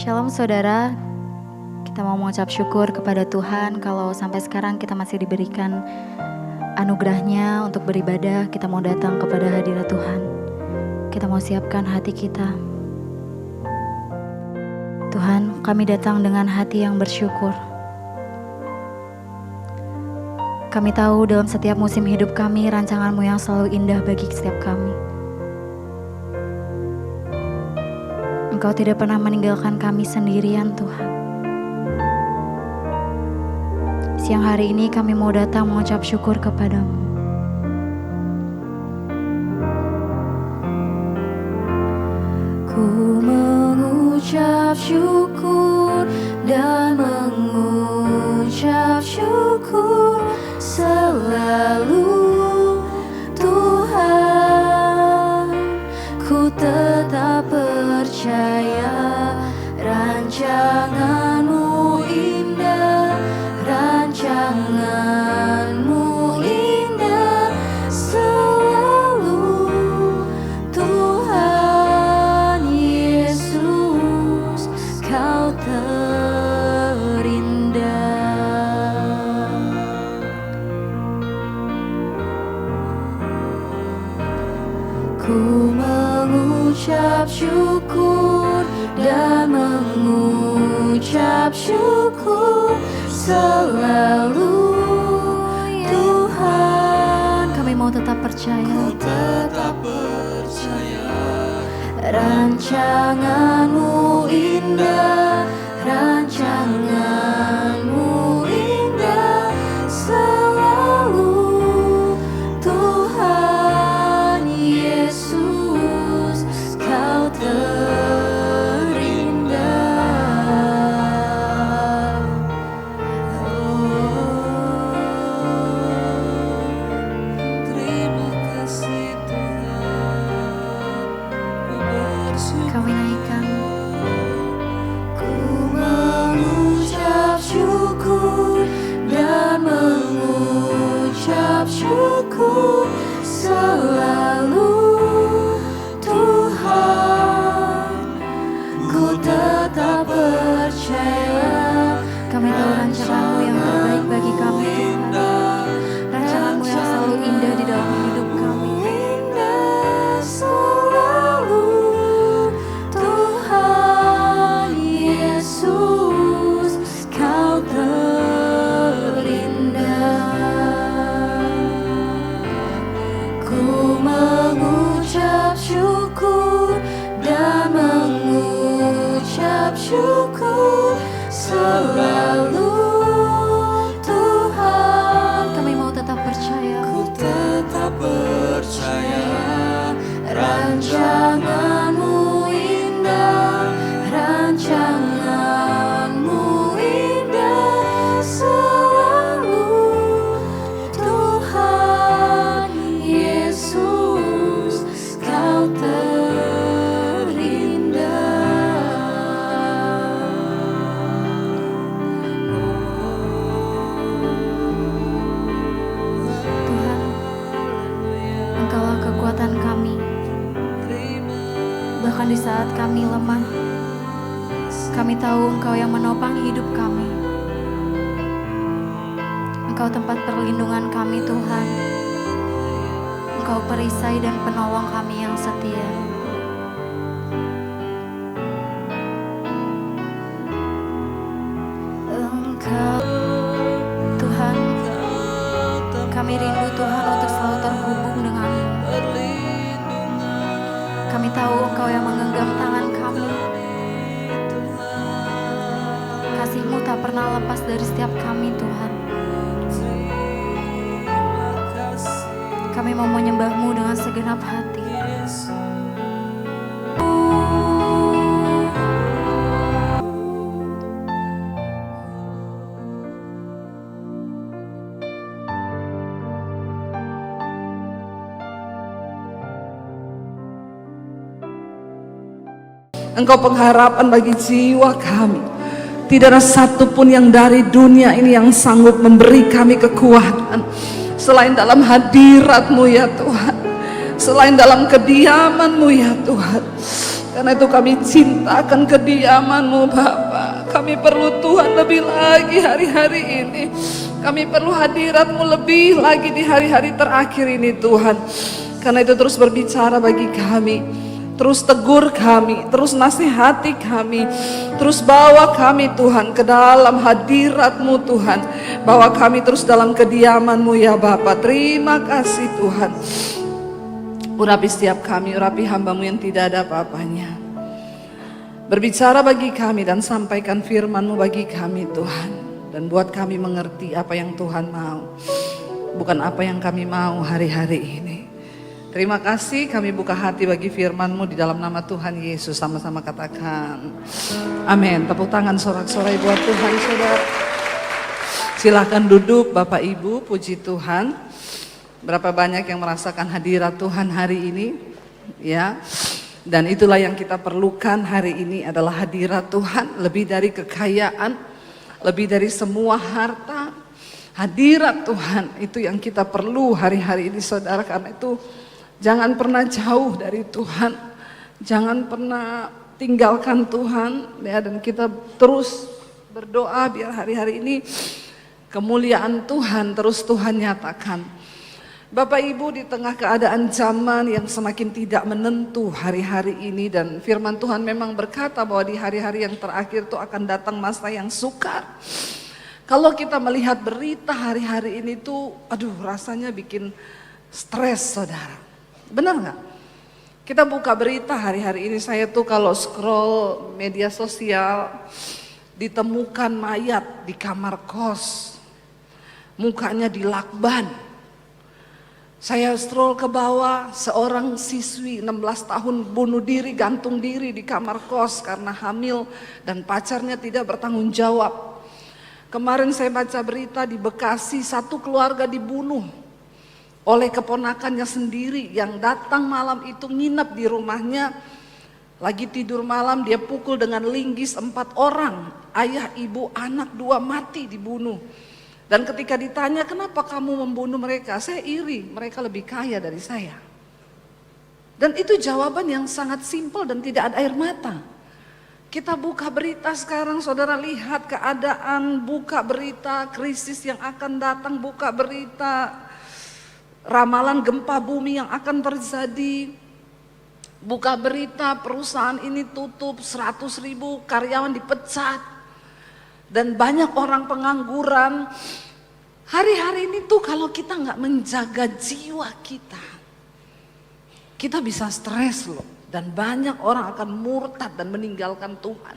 Shalom saudara, kita mau mengucap syukur kepada Tuhan kalau sampai sekarang kita masih diberikan anugerahnya untuk beribadah. Kita mau datang kepada hadirat Tuhan. Kita mau siapkan hati kita. Tuhan, kami datang dengan hati yang bersyukur. Kami tahu dalam setiap musim hidup kami, rancangan-Mu yang selalu indah bagi setiap kami. Engkau tidak pernah meninggalkan kami sendirian, Tuhan. Siang hari ini kami mau datang mengucap syukur kepadamu. Ku mengucap syukur dan mengucap syukur selalu, Tuhan. Ku tetap percaya rancangan-Mu indah, rancangan-Mu indah selalu, Tuhan Yesus, Kau terindah. Ku mengucap syukur dan mengucap syukur selalu, Tuhan. Kami mau tetap percaya, rancangan-Mu indah, rancangan-Mu indah selalu, Tuhan Yesus, Kau terindah. Terima kasih Tuhan, ku bersyukur. Kami naikkan. Ku mengucap syukur dan mengucap syukur selalu, Tuhan. Ku tetap percaya Kami tahu rancangan-Mu yang terbaik bagi kami, Tuhan. Rancangan-Mu yang selalu indah di dalam hidup kami. indah selalu, Tuhan Yesus, Kau terindah. Ku mengucap syukur dan mengucap syukur selalu, Tuhan. Kami mau tetap percaya. Ku tetap percaya rancangan-Mu indah, rancangan-Mu indah selalu, Tuhan Yesus, Kau terindah. Tuhan, Engkaulah kekuatan kami. Bahkan di saat kami lemah, kami tahu Engkau yang menopang hidup kami. Engkau tempat perlindungan kami, Tuhan. Engkau perisai dan penolong kami yang setia. Engkau, Tuhan, kami rindu Tuhan untuk selalu terhubung dengan-Mu. Kami tahu Engkau yang menggenggam tangan kami. Kasih-Mu tak pernah lepas dari setiap kami, Tuhan. Kami mau menyembah-Mu dengan segenap hati. Engkau pengharapan bagi jiwa kami. Tidak ada satupun yang dari dunia ini yang sanggup memberi kami kekuatan selain dalam hadirat-Mu ya Tuhan, selain dalam kediaman-Mu ya Tuhan. Karena itu kami cintakan kediaman-Mu Bapa. Kami perlu Tuhan lebih lagi hari-hari ini. Kami perlu hadirat-Mu lebih lagi di hari-hari terakhir ini Tuhan. Karena itu terus berbicara bagi kami, terus tegur kami, terus nasihati kami, terus bawa kami Tuhan ke dalam hadirat-Mu Tuhan. Bawa kami terus dalam kediaman-Mu ya Bapa. Terima kasih Tuhan. Urapi setiap kami, urapi hamba-Mu yang tidak ada apa-apanya. Berbicara bagi kami dan sampaikan firman-Mu bagi kami Tuhan. Dan buat kami mengerti apa yang Tuhan mau, bukan apa yang kami mau hari-hari ini. Terima kasih, kami buka hati bagi firman-Mu di dalam nama Tuhan Yesus. Sama-sama katakan amin. Tepuk tangan sorak-sorai buat Tuhan saudara. Silahkan duduk Bapak Ibu, puji Tuhan. Berapa banyak yang merasakan hadirat Tuhan hari ini, ya. Dan itulah yang kita perlukan hari ini adalah hadirat Tuhan, lebih dari kekayaan, lebih dari semua harta. Hadirat Tuhan itu yang kita perlu hari-hari ini saudara. Karena itu jangan pernah jauh dari Tuhan, jangan pernah tinggalkan Tuhan, ya. Dan kita terus berdoa biar hari-hari ini kemuliaan Tuhan terus Tuhan nyatakan. Bapak Ibu, di tengah keadaan zaman yang semakin tidak menentu hari-hari ini, dan firman Tuhan memang berkata bahwa di hari-hari yang terakhir itu akan datang masa yang sukar. Kalau kita melihat berita hari-hari ini tuh, aduh rasanya bikin stres saudara. Benar nggak? Kita buka berita hari-hari ini, saya tuh kalau scroll media sosial, ditemukan mayat di kamar kos, mukanya dilakban. Saya scroll ke bawah, seorang siswi 16 tahun bunuh diri, gantung diri di kamar kos karena hamil dan pacarnya tidak bertanggung jawab. Kemarin saya baca berita di Bekasi, satu keluarga dibunuh oleh keponakannya sendiri yang datang malam itu nginep di rumahnya. Lagi tidur malam dia pukul dengan linggis 4 orang, ayah, ibu, anak 2 mati dibunuh. Dan ketika ditanya kenapa kamu membunuh mereka, saya iri, mereka lebih kaya dari saya. Dan itu jawaban yang sangat simpel dan tidak ada air mata. Kita buka berita sekarang, saudara lihat keadaan, buka berita krisis yang akan datang, buka berita ramalan gempa bumi yang akan terjadi. Buka berita perusahaan ini tutup, 100.000 karyawan dipecat. Dan banyak orang pengangguran. Hari-hari ini tuh kalau kita nggak menjaga jiwa kita bisa stres loh. Dan banyak orang akan murtad dan meninggalkan Tuhan.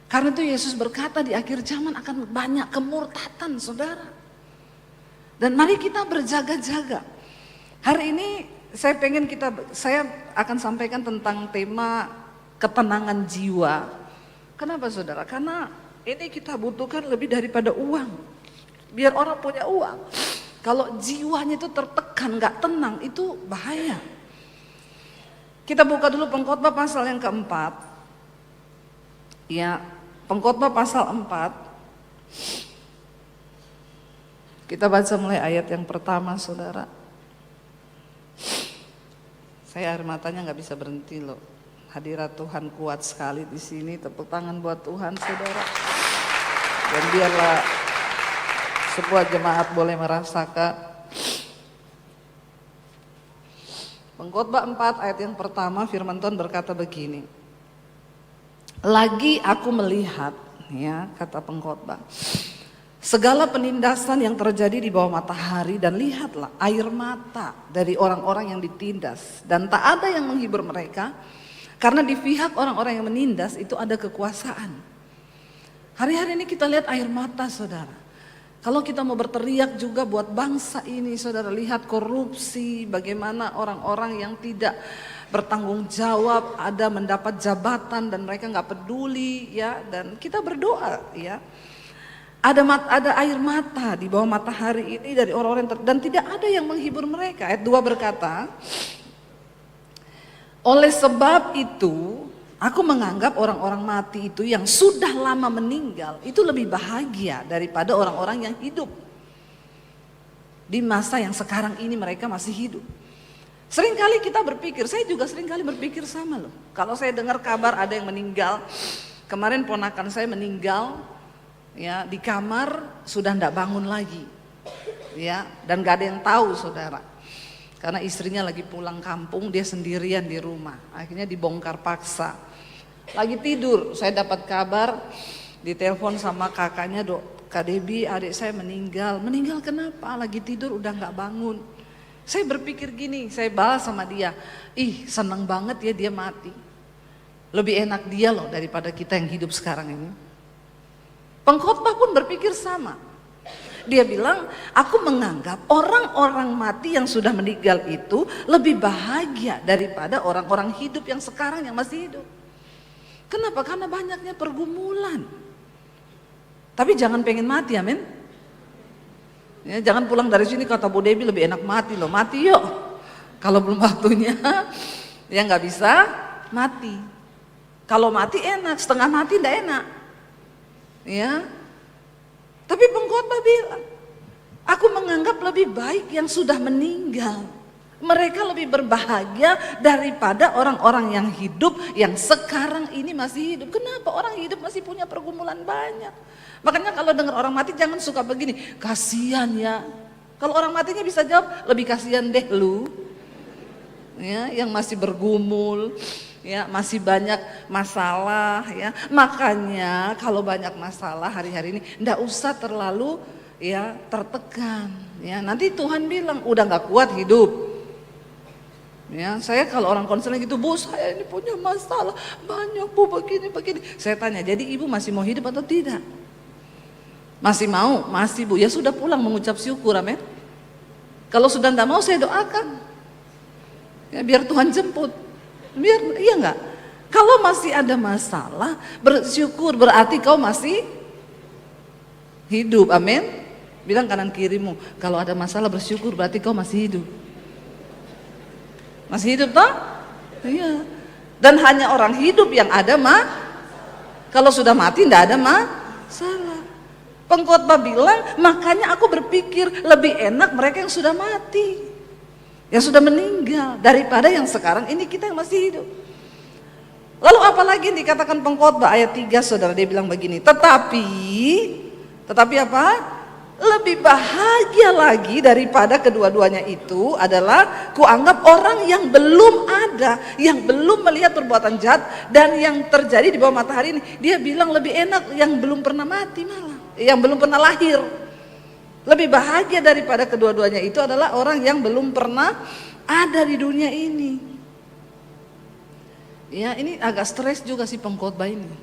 Karena itu Yesus berkata di akhir zaman akan banyak kemurtatan saudara. Dan mari kita berjaga-jaga. Hari ini saya akan sampaikan tentang tema ketenangan jiwa. Kenapa saudara? Karena ini kita butuhkan lebih daripada uang. Biar orang punya uang. Kalau jiwanya itu tertekan, gak tenang, itu bahaya. Kita buka dulu Pengkhotbah pasal yang keempat. Ya, Pengkhotbah pasal 4. Kita baca mulai ayat yang pertama saudara. Saya air matanya gak bisa berhenti loh. Hadirat Tuhan kuat sekali di sini. Tepuk tangan buat Tuhan saudara. Dan biarlah sebuah jemaat boleh merasakan. Pengkhotbah 4 ayat yang pertama firman Tuhan berkata begini. Lagi aku melihat, ya kata pengkhotbah, segala penindasan yang terjadi di bawah matahari, dan lihatlah air mata dari orang-orang yang ditindas, dan tak ada yang menghibur mereka, karena di pihak orang-orang yang menindas itu ada kekuasaan. Hari-hari ini kita lihat air mata saudara. Kalau kita mau berteriak juga buat bangsa ini saudara, lihat korupsi, bagaimana orang-orang yang tidak bertanggung jawab ada mendapat jabatan dan mereka nggak peduli ya, dan kita berdoa ya. Ada air mata di bawah matahari ini dari orang-orang dan tidak ada yang menghibur mereka. Ayat 2 berkata, oleh sebab itu aku menganggap orang-orang mati itu yang sudah lama meninggal itu lebih bahagia daripada orang-orang yang hidup. Di masa yang sekarang ini mereka masih hidup. Seringkali kita berpikir, saya juga seringkali berpikir sama loh. Kalau saya dengar kabar ada yang meninggal, kemarin ponakan saya meninggal, ya di kamar sudah tidak bangun lagi, ya dan gak ada yang tahu saudara. Karena istrinya lagi pulang kampung, dia sendirian di rumah, akhirnya dibongkar paksa. Lagi tidur, saya dapat kabar, ditelepon sama kakaknya, Kak Debbie, adik saya meninggal. Meninggal kenapa? Lagi tidur udah gak bangun. Saya berpikir gini, saya balas sama dia, senang banget ya dia mati. Lebih enak dia loh daripada kita yang hidup sekarang ini. Pengkhotbah pun berpikir sama. Dia bilang, aku menganggap orang-orang mati yang sudah meninggal itu lebih bahagia daripada orang-orang hidup yang sekarang yang masih hidup. Kenapa? Karena banyaknya pergumulan. Tapi jangan pengen mati, amin. Ya, jangan pulang dari sini kata Bu Debbie lebih enak mati loh, mati yuk. Kalau belum waktunya, ya nggak bisa mati. Kalau mati enak, setengah mati nggak enak. Ya, tapi pengkhotbah bilang, aku menganggap lebih baik yang sudah meninggal. Mereka lebih berbahagia daripada orang-orang yang hidup, yang sekarang ini masih hidup. Kenapa? Orang hidup masih punya pergumulan banyak. Makanya kalau dengar orang mati jangan suka begini, kasihan ya. Kalau orang matinya bisa jawab, lebih kasihan deh lu. Ya, yang masih bergumul, ya masih banyak masalah ya. Makanya kalau banyak masalah hari-hari ini ndak usah terlalu ya tertekan ya. Nanti Tuhan bilang udah nggak kuat hidup. Ya, saya kalau orang konseling gitu, Bu saya ini punya masalah banyak Bu, begini. Saya tanya, jadi ibu masih mau hidup atau tidak? Masih mau? Masih Bu, ya sudah pulang mengucap syukur, amin. Kalau sudah tidak mau saya doakan, ya, biar Tuhan jemput, iya enggak? Kalau masih ada masalah, bersyukur berarti kau masih hidup, amin. Bilang kanan kirimu, kalau ada masalah bersyukur berarti kau masih hidup. Masih hidup toh? Iya. Dan hanya orang hidup yang ada kalau sudah mati tidak ada masalah. Pengkhotbah bilang, makanya aku berpikir lebih enak mereka yang sudah mati, yang sudah meninggal daripada yang sekarang ini kita yang masih hidup. Lalu apalagi yang dikatakan pengkhotbah ayat 3 saudara, dia bilang begini, tetapi apa? Lebih bahagia lagi daripada kedua-duanya itu adalah kuanggap orang yang belum ada, yang belum melihat perbuatan jahat dan yang terjadi di bawah matahari ini. Dia bilang lebih enak yang belum pernah mati malah, yang belum pernah lahir. Lebih bahagia daripada kedua-duanya itu adalah orang yang belum pernah ada di dunia ini. Ya, ini agak stres juga sih pengkhotbah ini.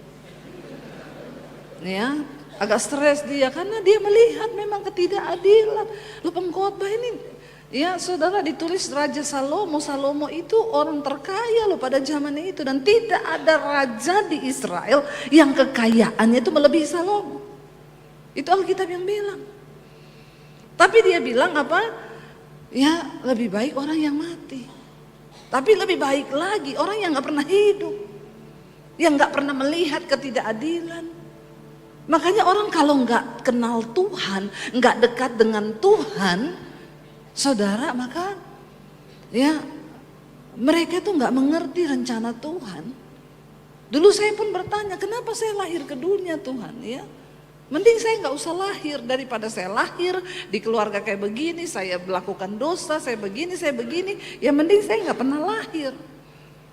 Ya, agak stres dia karena dia melihat memang ketidakadilan. Loh, pengkhotbah ini, ya saudara, ditulis Raja Salomo. Salomo itu orang terkaya loh pada zaman itu, dan tidak ada raja di Israel yang kekayaannya itu melebihi Salomo. Itu Alkitab yang bilang. Tapi dia bilang apa? Ya lebih baik orang yang mati. Tapi lebih baik lagi orang yang gak pernah hidup, yang gak pernah melihat ketidakadilan. Makanya orang kalau nggak kenal Tuhan, nggak dekat dengan Tuhan, saudara, maka ya mereka tuh nggak mengerti rencana Tuhan. Dulu saya pun bertanya, kenapa saya lahir ke dunia Tuhan? Ya, mending saya nggak usah lahir daripada saya lahir di keluarga kayak begini, saya melakukan dosa, saya begini. Ya mending saya nggak pernah lahir.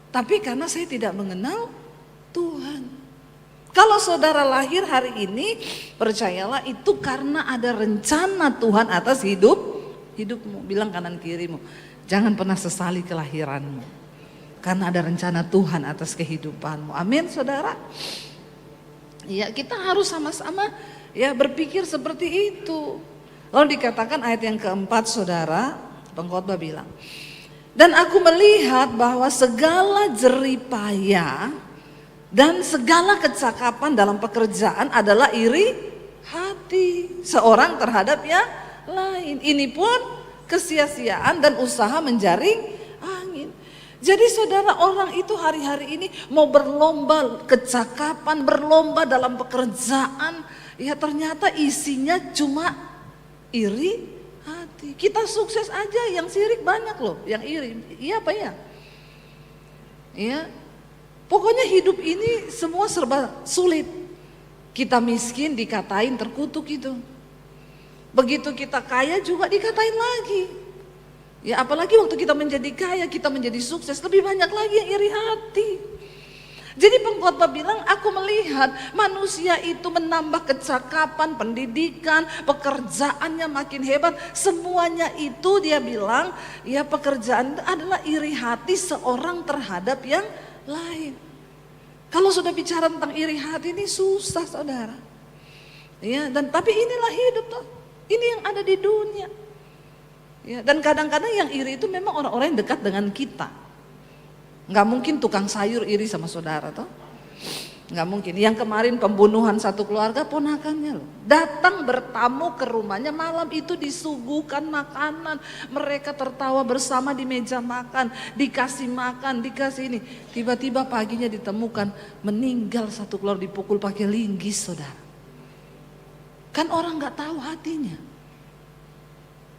Tapi karena saya tidak mengenal Tuhan. Kalau saudara lahir hari ini, percayalah itu karena ada rencana Tuhan atas hidupmu. Bilang kanan kirimu, jangan pernah sesali kelahiranmu, karena ada rencana Tuhan atas kehidupanmu. Amin saudara. Ya, kita harus sama-sama ya berpikir seperti itu. Lalu dikatakan ayat yang keempat saudara, pengkhotbah bilang, dan aku melihat bahwa segala jeripaya dan segala kecakapan dalam pekerjaan adalah iri hati seorang terhadap yang lain. Ini pun kesia-siaan dan usaha menjaring angin. Jadi saudara, orang itu hari-hari ini mau berlomba kecakapan, berlomba dalam pekerjaan, ya ternyata isinya cuma iri hati. Kita sukses aja, yang sirik banyak loh, yang iri. Iya apa ya? Iya. Pokoknya hidup ini semua serba sulit. Kita miskin dikatain terkutuk itu. Begitu kita kaya juga dikatain lagi. Ya apalagi waktu kita menjadi kaya, kita menjadi sukses, lebih banyak lagi yang iri hati. Jadi pengkhotbah bilang, aku melihat manusia itu menambah kecakapan, pendidikan, pekerjaannya makin hebat. Semuanya itu dia bilang, ya pekerjaan itu adalah iri hati seorang terhadap yang lain. Kalau sudah bicara tentang iri hati ini susah saudara. Ya, dan tapi inilah hidup toh. Ini yang ada di dunia. Ya, dan kadang-kadang yang iri itu memang orang-orang yang dekat dengan kita. Nggak mungkin tukang sayur iri sama saudara toh. Nggak mungkin. Yang kemarin pembunuhan satu keluarga ponakannya loh. Datang bertamu ke rumahnya, malam itu disuguhkan makanan. Mereka tertawa bersama di meja makan, dikasih makan, dikasih ini. Tiba-tiba paginya ditemukan meninggal satu keluarga, dipukul pakai linggis saudara. Kan orang nggak tahu hatinya.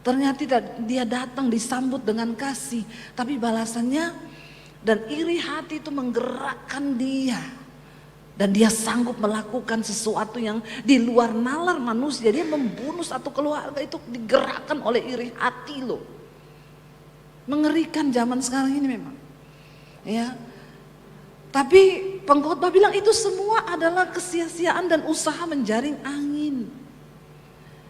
Ternyata dia datang disambut dengan kasih, tapi balasannya dan iri hati itu menggerakkan dia. Dan dia sanggup melakukan sesuatu yang di luar nalar manusia. Dia membunuh satu keluarga itu digerakkan oleh iri hati loh. Mengerikan zaman sekarang ini memang. Ya. Tapi pengkhotbah bilang itu semua adalah kesia-siaan dan usaha menjaring angin.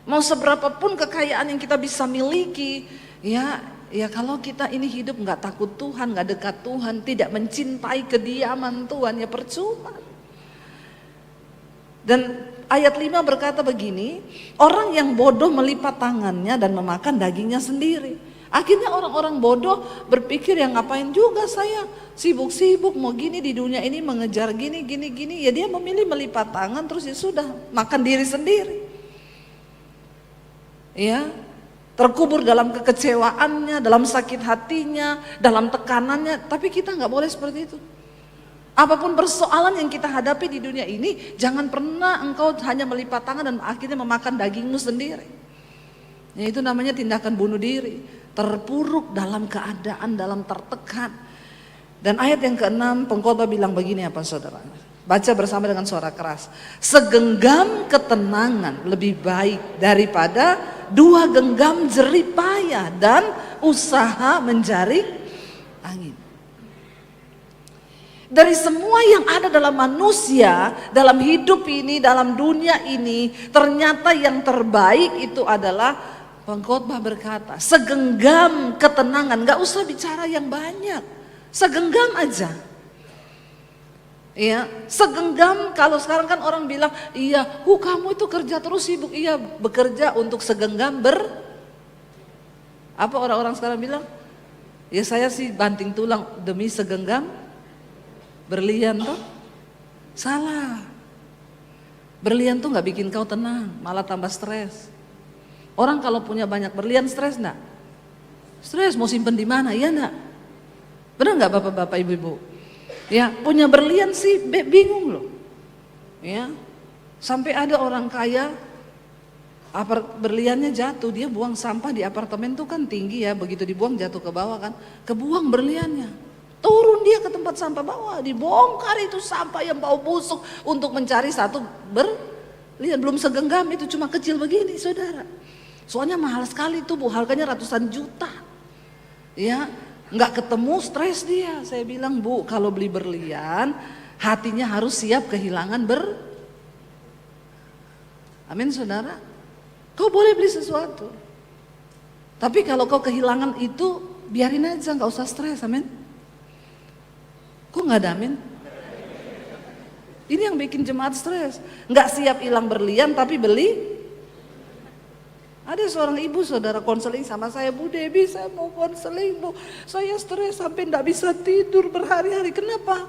Mau seberapapun kekayaan yang kita bisa miliki, ya kalau kita ini hidup nggak takut Tuhan, nggak dekat Tuhan, tidak mencintai kediaman Tuhan, ya percuma. Dan ayat 5 berkata begini, orang yang bodoh melipat tangannya dan memakan dagingnya sendiri. Akhirnya orang-orang bodoh berpikir, ya ngapain juga saya sibuk-sibuk mau gini di dunia ini mengejar gini. Ya dia memilih melipat tangan terus ya sudah makan diri sendiri. Ya, terkubur dalam kekecewaannya, dalam sakit hatinya, dalam tekanannya. Tapi kita nggak boleh seperti itu. Apapun persoalan yang kita hadapi di dunia ini, jangan pernah engkau hanya melipat tangan dan akhirnya memakan dagingmu sendiri. Ya, itu namanya tindakan bunuh diri, terpuruk dalam keadaan, dalam tertekan. Dan ayat yang ke-6 pengkhotbah bilang begini apa saudara? Baca bersama dengan suara keras. Segenggam ketenangan lebih baik daripada 2 genggam jerih payah dan usaha menjaring angin. Dari semua yang ada dalam manusia, dalam hidup ini, dalam dunia ini, ternyata yang terbaik itu adalah pengkhotbah berkata, segenggam ketenangan, gak usah bicara yang banyak, segenggam aja. Ya, segenggam. Kalau sekarang kan orang bilang, iya, kamu itu kerja terus sibuk. Iya, bekerja untuk segenggam apa orang-orang sekarang bilang? Ya saya sih banting tulang demi segenggam berlian toh. Salah. Berlian tuh nggak bikin kau tenang, malah tambah stres. Orang kalau punya banyak berlian stres enggak? Stres, mau simpen di mana? Iya enggak? Benar nggak bapak-bapak ibu-ibu? Ya, punya berlian sih bingung loh. Ya. Sampai ada orang kaya berliannya jatuh, dia buang sampah di apartemen tuh kan tinggi ya, begitu dibuang jatuh ke bawah kan, kebuang berliannya. Turun dia ke tempat sampah bawah, dibongkar itu sampah yang bau busuk untuk mencari satu berlian, belum segenggam itu, cuma kecil begini saudara. Soalnya mahal sekali tuh Bu, harganya ratusan juta. Ya. Nggak ketemu, stres dia. Saya bilang, Bu, kalau beli berlian hatinya harus siap kehilangan Amin saudara. Kau boleh beli sesuatu, tapi kalau kau kehilangan itu biarin aja, nggak usah stres. Amin. Kok nggak ada amin? Ini yang bikin jemaat stres. Nggak siap hilang berlian tapi beli. Ada seorang ibu saudara konseling sama saya, Bu Debbie saya mau konseling Bu, saya stres sampai enggak bisa tidur berhari-hari. Kenapa?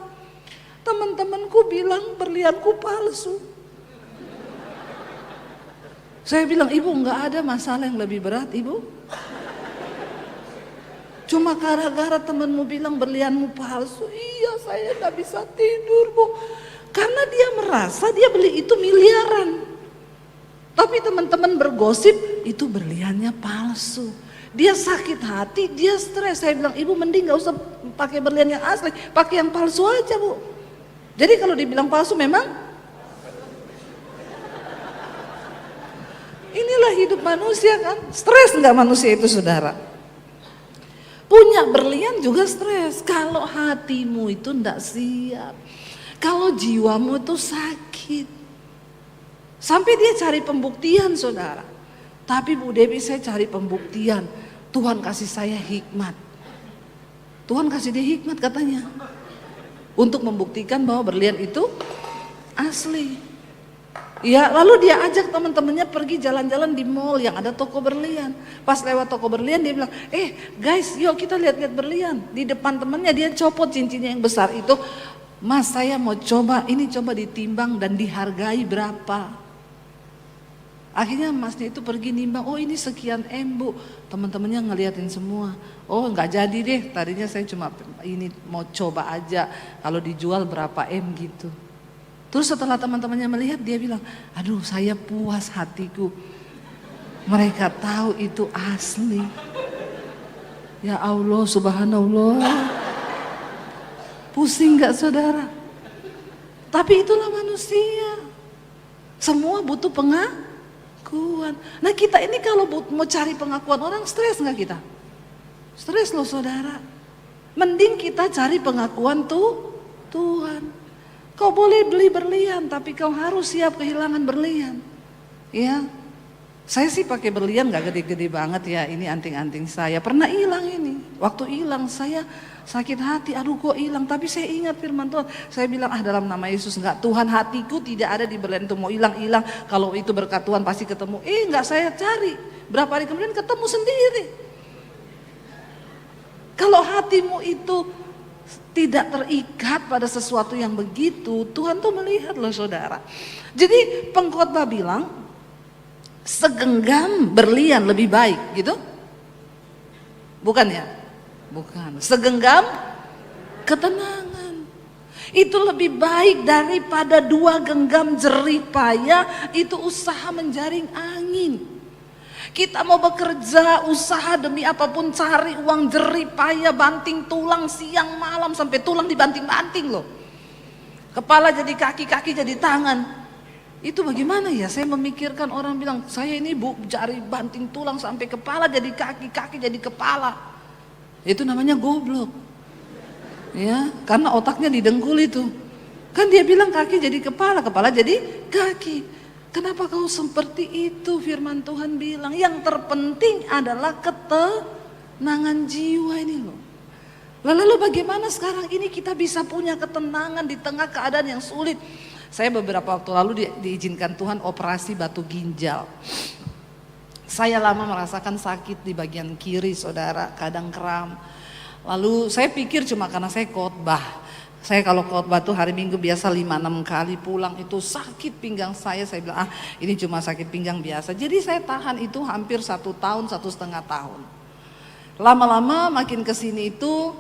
Teman-temanku bilang berlianku palsu. Saya bilang, Ibu enggak ada masalah yang lebih berat Ibu. Cuma gara-gara temanmu bilang berlianmu palsu, iya saya enggak bisa tidur Bu. Karena dia merasa dia beli itu miliaran. Tapi teman-teman bergosip itu berliannya palsu. Dia sakit hati, dia stres. Saya bilang, ibu mending gak usah pakai berlian yang asli, pakai yang palsu aja bu. Jadi kalau dibilang palsu memang inilah hidup manusia kan. Stres gak manusia itu saudara? Punya berlian juga stres. Kalau hatimu itu ndak siap, kalau jiwamu itu sakit, sampai dia cari pembuktian saudara. Tapi Bu Dewi saya cari pembuktian. Tuhan kasih saya hikmat. Tuhan kasih dia hikmat katanya. Untuk membuktikan bahwa berlian itu asli. Ya, lalu dia ajak teman-temannya pergi jalan-jalan di mall yang ada toko berlian. Pas lewat toko berlian dia bilang, guys yuk kita lihat-lihat berlian. Di depan temannya dia copot cincinnya yang besar itu. Mas saya mau coba, ini coba ditimbang dan dihargai berapa. Akhirnya masnya itu pergi nimbang, oh ini sekian M bu. Teman-temannya ngeliatin semua. Oh nggak jadi deh, tadinya saya cuma ini mau coba aja. Kalau dijual berapa M gitu. Terus setelah teman-temannya melihat dia bilang, aduh saya puas hatiku. Mereka tahu itu asli. Ya Allah subhanallah. Pusing gak saudara? Tapi itulah manusia. Semua butuh pengakuan. Nah kita ini kalau mau cari pengakuan orang, stres gak kita? Stres loh saudara. Mending kita cari pengakuan Tuhan. Kau boleh beli berlian, tapi kau harus siap kehilangan berlian. Ya, saya sih pakai berlian gak gede-gede banget ya. Ini anting-anting saya. Pernah hilang ini. Waktu hilang saya sakit hati. Aduh kok hilang. Tapi saya ingat firman Tuhan. Saya bilang dalam nama Yesus enggak. Tuhan hatiku tidak ada di berlian itu. Mau hilang-hilang. Kalau itu berkat Tuhan pasti ketemu. Enggak saya cari. Berapa hari kemudian ketemu sendiri. Kalau hatimu itu tidak terikat pada sesuatu yang begitu, Tuhan tuh melihat loh saudara. Jadi pengkhotbah bilang, segenggam berlian lebih baik gitu. Bukan ya? Bukan. Segenggam ketenangan. Itu lebih baik daripada 2 genggam jerih payah, itu usaha menjaring angin. Kita mau bekerja, usaha demi apapun, cari uang jerih payah, banting tulang siang malam sampai tulang dibanting-banting loh. Kepala jadi kaki, kaki jadi tangan. Itu bagaimana ya? Saya memikirkan orang bilang, saya ini bu cari banting tulang sampai kepala jadi kaki, kaki jadi kepala. Itu namanya goblok. Ya, karena otaknya didengkul itu. Kan dia bilang kaki jadi kepala, kepala jadi kaki. Kenapa kau seperti itu? Firman Tuhan bilang yang terpenting adalah ketenangan jiwa ini loh. Lalu bagaimana sekarang ini kita bisa punya ketenangan di tengah keadaan yang sulit? Saya beberapa waktu lalu diizinkan Tuhan operasi batu ginjal. Saya lama merasakan sakit di bagian kiri saudara, kadang kram. Lalu saya pikir cuma karena saya khotbah. Saya kalau khotbah tuh hari Minggu biasa 5-6 kali, pulang itu sakit pinggang saya bilang ini cuma sakit pinggang biasa. Jadi saya tahan itu hampir 1 tahun, 1,5 tahun. Lama-lama makin kesini itu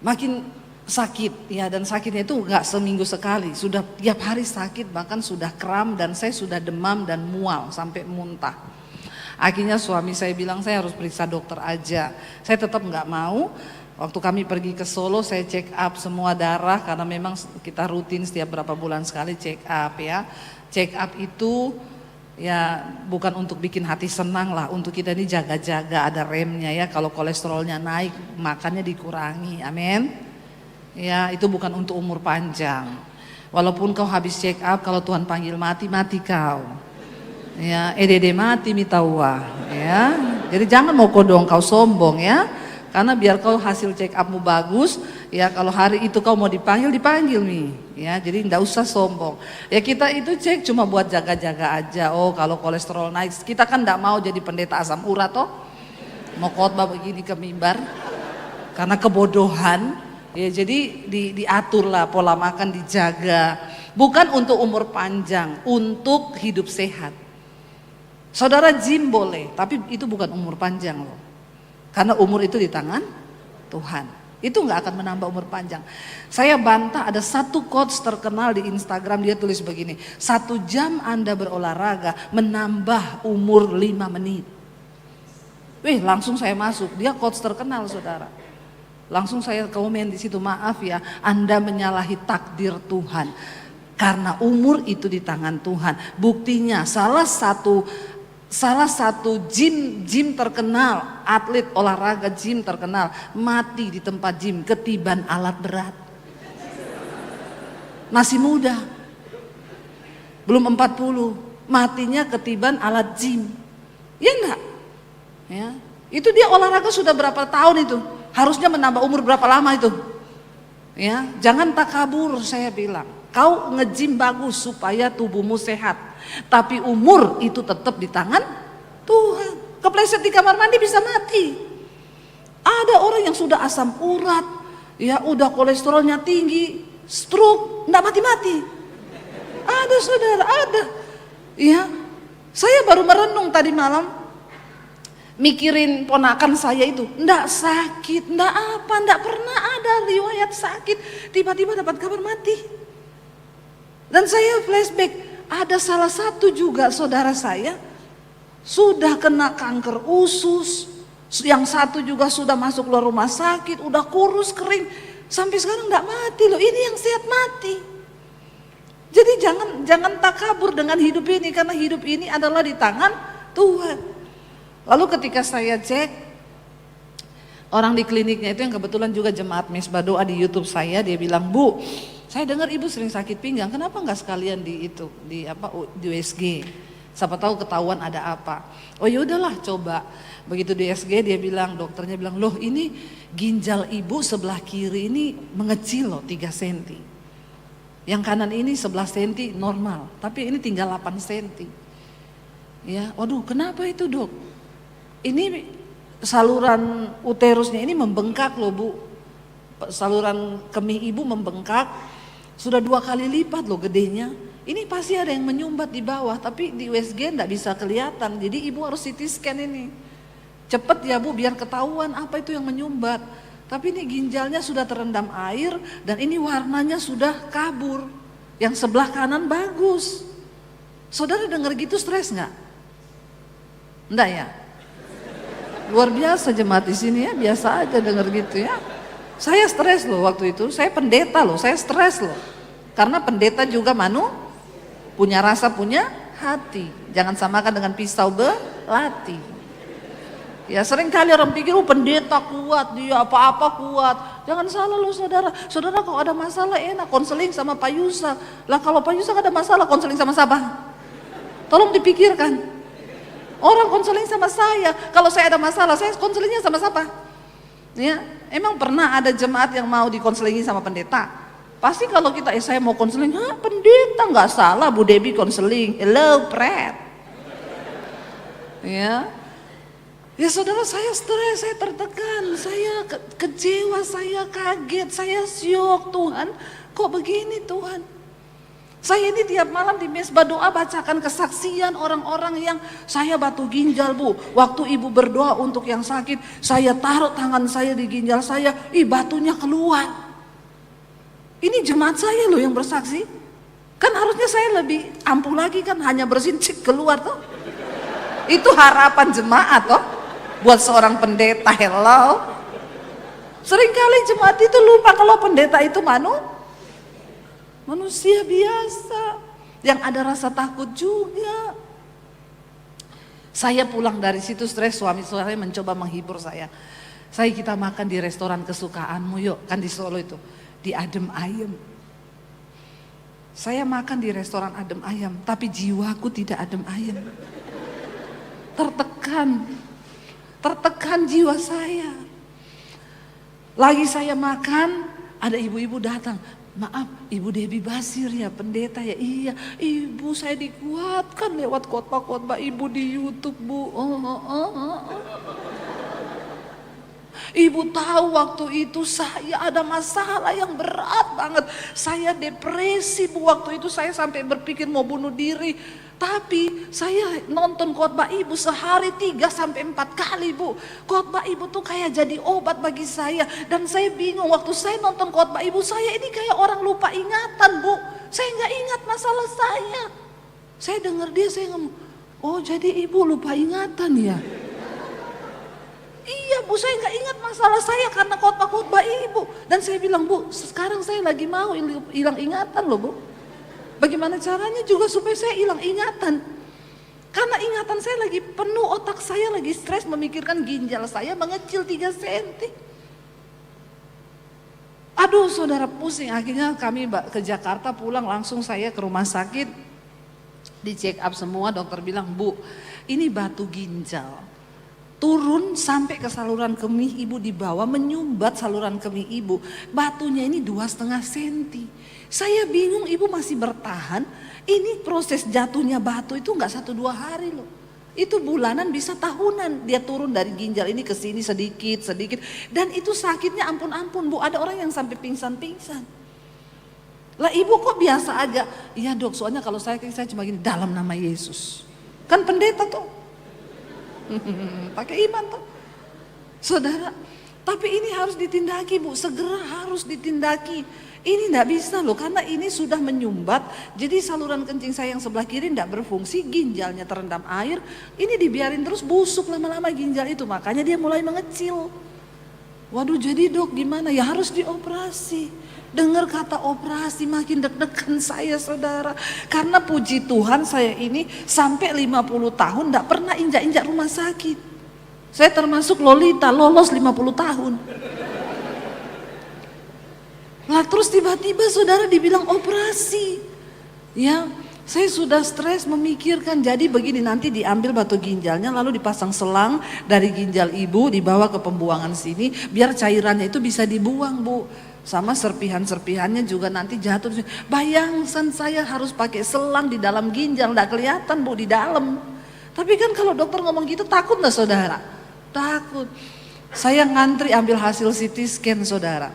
makin sakit ya, dan sakitnya itu nggak seminggu sekali, sudah tiap hari sakit, bahkan sudah kram dan saya sudah demam dan mual sampai muntah. Akhirnya suami saya bilang saya harus periksa dokter aja. Saya tetap nggak mau. Waktu kami pergi ke Solo saya check up semua darah karena memang kita rutin setiap berapa bulan sekali check up ya. Check up itu ya bukan untuk bikin hati senang lah, untuk kita ini jaga-jaga ada remnya ya. Kalau kolesterolnya naik makannya dikurangi, amin. Ya itu bukan untuk umur panjang. Walaupun kau habis check up, kalau Tuhan panggil mati, mati kau. Ya EDD mati mitawa ya. Jadi jangan mau kodong kau sombong ya. Karena biar kau hasil check upmu bagus, ya kalau hari itu kau mau dipanggil nih, ya jadi ndak usah sombong. Ya kita itu cek cuma buat jaga-jaga aja. Oh kalau kolesterol naik, kita kan ndak mau jadi pendeta asam urat toh, mau khotbah begini ke mimbar, karena kebodohan. Ya jadi diaturlah pola makan dijaga, bukan untuk umur panjang, untuk hidup sehat. Saudara gym boleh, tapi itu bukan umur panjang loh. Karena umur itu di tangan Tuhan. Itu nggak akan menambah umur panjang. Saya bantah, ada satu quotes terkenal di Instagram, dia tulis begini, 1 jam Anda berolahraga menambah umur 5 menit. Wih, langsung saya masuk, dia quotes terkenal saudara. Langsung saya komen di situ, maaf ya, Anda menyalahi takdir Tuhan. Karena umur itu di tangan Tuhan. Buktinya salah satu gym terkenal, atlet olahraga gym terkenal, mati di tempat gym ketiban alat berat. Masih muda, belum 40, matinya ketiban alat gym. Ya enggak? Ya, itu dia olahraga sudah berapa tahun itu? Harusnya menambah umur berapa lama itu? Ya, jangan takabur saya bilang. Kau nge-gym bagus supaya tubuhmu sehat, tapi umur itu tetap di tangan Tuhan. Kepleset di kamar mandi bisa mati. Ada orang yang sudah asam urat, ya udah kolesterolnya tinggi, stroke, enggak mati-mati. Ada saudara, ada. Ya, saya baru merenung tadi malam, mikirin ponakan saya itu, enggak sakit, enggak apa, enggak pernah ada riwayat sakit, tiba-tiba dapat kabar mati. Dan saya flashback, ada salah satu juga saudara saya sudah kena kanker usus, yang satu juga sudah masuk luar rumah sakit, udah kurus kering, sampai sekarang enggak mati loh. Ini yang sehat mati. Jadi jangan takabur dengan hidup ini, karena hidup ini adalah di tangan Tuhan. Lalu ketika saya cek, orang di kliniknya itu yang kebetulan juga jemaat Misbah Doa di YouTube saya, dia bilang, "Bu, saya dengar ibu sering sakit pinggang, kenapa nggak sekalian di USG? Siapa tahu ketahuan ada apa." Oh ya udahlah, coba. Begitu di USG dia bilang, dokternya bilang, "Loh, ini ginjal ibu sebelah kiri ini mengecil loh 3 cm. Yang kanan ini 11 cm normal, tapi ini tinggal 8 cm. Ya, waduh, kenapa itu dok? Ini saluran uterusnya ini membengkak loh Bu. Saluran kemih ibu membengkak. Sudah 2 kali lipat loh gedenya. Ini pasti ada yang menyumbat di bawah, tapi di USG enggak bisa kelihatan. Jadi ibu harus CT scan ini. Cepet ya Bu, biar ketahuan apa itu yang menyumbat. Tapi ini ginjalnya sudah terendam air dan ini warnanya sudah kabur. Yang sebelah kanan bagus." Saudara dengar gitu stres nggak? Enggak ya? Luar biasa jemaat di sini ya, biasa aja dengar gitu ya. Saya stres loh waktu itu, saya pendeta loh, saya stres loh. Karena pendeta juga punya rasa, punya hati. Jangan samakan dengan pisau belati. Ya sering kali orang pikir, pendeta kuat, dia apa-apa kuat. Jangan salah loh saudara. Saudara kalau ada masalah enak konseling sama Pak Yusa. Lah kalau Pak Yusa ada masalah konseling sama siapa? Tolong dipikirkan. Orang konseling sama saya. Kalau saya ada masalah, saya konselingnya sama siapa? Ya, emang pernah ada jemaat yang mau dikonselingi sama pendeta? Pasti kalau kita, saya mau konseling, pendeta nggak salah Bu Debbie konseling. Hello, Pret. Ya, ya saudara, saya stres, saya tertekan, saya kecewa, saya kaget, saya syok. Tuhan, kok begini Tuhan? Saya ini tiap malam di Misbah Doa bacakan kesaksian orang-orang yang, saya batu ginjal Bu. Waktu ibu berdoa untuk yang sakit, saya taruh tangan saya di ginjal saya, batunya keluar. Ini jemaat saya loh yang bersaksi. Kan harusnya saya lebih ampuh lagi kan, hanya bersin cik keluar toh. Itu harapan jemaat toh, buat seorang pendeta. Hello. Seringkali jemaat itu lupa kalau pendeta itu manusia biasa yang ada rasa takut juga. Saya pulang dari situ stres, suami saya mencoba menghibur saya. Kita makan di restoran kesukaanmu yuk, kan di Solo itu, di Adem Ayem. Saya makan di restoran Adem Ayem, tapi jiwaku tidak adem ayem. Tertekan jiwa saya. Lagi saya makan, ada ibu-ibu datang. "Maaf, Ibu Debbie Basir ya, pendeta ya?" "Iya, Ibu saya dikuatkan lewat khotbah-khotbah Ibu di YouTube Bu." Ibu tahu waktu itu saya ada masalah yang berat banget. Saya depresi Bu, waktu itu saya sampai berpikir mau bunuh diri. Tapi saya nonton khotbah ibu sehari 3 sampai 4 kali Bu. Khotbah ibu tuh kayak jadi obat bagi saya. Dan saya bingung waktu saya nonton khotbah ibu, saya ini kayak orang lupa ingatan Bu. Saya nggak ingat masalah saya. Saya dengar dia, saya ngomong, oh jadi ibu lupa ingatan ya. Iya Bu, saya nggak ingat masalah saya karena khotbah-khotbah ibu. Dan saya bilang, Bu, sekarang saya lagi mau hilang ingatan loh Bu. Bagaimana caranya juga supaya saya hilang ingatan? Karena ingatan saya lagi penuh, otak saya lagi stres memikirkan ginjal saya mengecil 3 cm. Aduh saudara, pusing. Akhirnya kami ke Jakarta, pulang langsung saya ke rumah sakit. Di check up semua, dokter bilang, Bu, ini batu ginjal. Turun sampai ke saluran kemih ibu, di bawah menyumbat saluran kemih ibu. Batunya ini 2,5 cm. Saya bingung, ibu masih bertahan. Ini proses jatuhnya batu itu nggak 1-2 hari loh. Itu bulanan bisa tahunan. Dia turun dari ginjal ini ke sini sedikit. Dan itu sakitnya ampun-ampun Bu. Ada orang yang sampai pingsan-pingsan. Lah ibu kok biasa aja? Iya Dok, soalnya kalau saya cuma gini, dalam nama Yesus. Kan pendeta tuh. Pakai iman tuh. Saudara, tapi ini harus ditindaki Bu. Segera harus ditindaki. Ini enggak bisa loh, karena ini sudah menyumbat. Jadi saluran kencing saya yang sebelah kiri enggak berfungsi, ginjalnya terendam air. Ini dibiarin terus busuk lama-lama ginjal itu, makanya dia mulai mengecil. Waduh, jadi Dok gimana? Ya harus dioperasi. Dengar kata operasi makin deg-degan saya saudara. Karena puji Tuhan saya ini sampai 50 tahun enggak pernah injak-injak rumah sakit. Saya termasuk Lolita, lolos 50 tahun. Lah terus tiba-tiba saudara dibilang operasi. Ya, saya sudah stres memikirkan, jadi begini, nanti diambil batu ginjalnya lalu dipasang selang dari ginjal ibu dibawa ke pembuangan sini biar cairannya itu bisa dibuang Bu. Sama serpihan-serpihannya juga nanti jatuh. Bayangkan saya harus pakai selang di dalam ginjal, enggak kelihatan Bu di dalam. Tapi kan kalau dokter ngomong gitu takut enggak saudara? Takut. Saya ngantri ambil hasil CT scan saudara.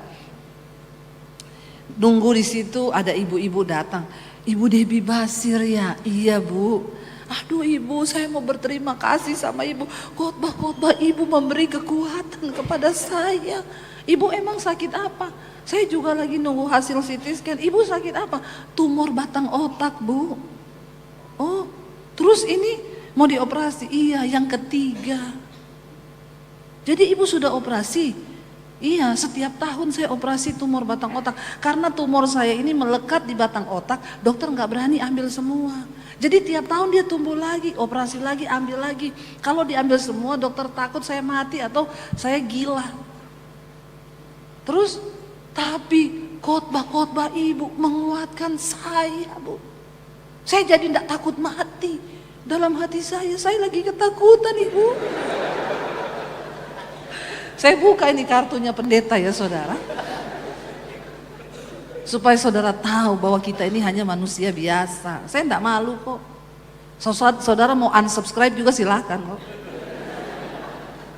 Nunggu di situ ada ibu-ibu datang. Ibu Debbie Basir ya? Iya Bu. Aduh ibu, saya mau berterima kasih sama ibu. Khotbah-khotbah ibu memberi kekuatan kepada saya. Ibu emang sakit apa? Saya juga lagi nunggu hasil CT scan. Ibu sakit apa? Tumor batang otak Bu. Oh, terus ini mau dioperasi? Iya, yang ketiga. Jadi ibu sudah operasi? Iya, setiap tahun saya operasi tumor batang otak. Karena tumor saya ini melekat di batang otak, dokter nggak berani ambil semua. Jadi tiap tahun dia tumbuh lagi, operasi lagi, ambil lagi. Kalau diambil semua, dokter takut saya mati atau saya gila. Terus, tapi khotbah-khotbah ibu menguatkan saya Bu. Saya jadi nggak takut mati. Dalam hati saya lagi ketakutan ibu. Saya buka ini kartunya pendeta ya saudara. Supaya saudara tahu bahwa kita ini hanya manusia biasa. Saya enggak malu kok. Saudara mau unsubscribe juga silakan kok.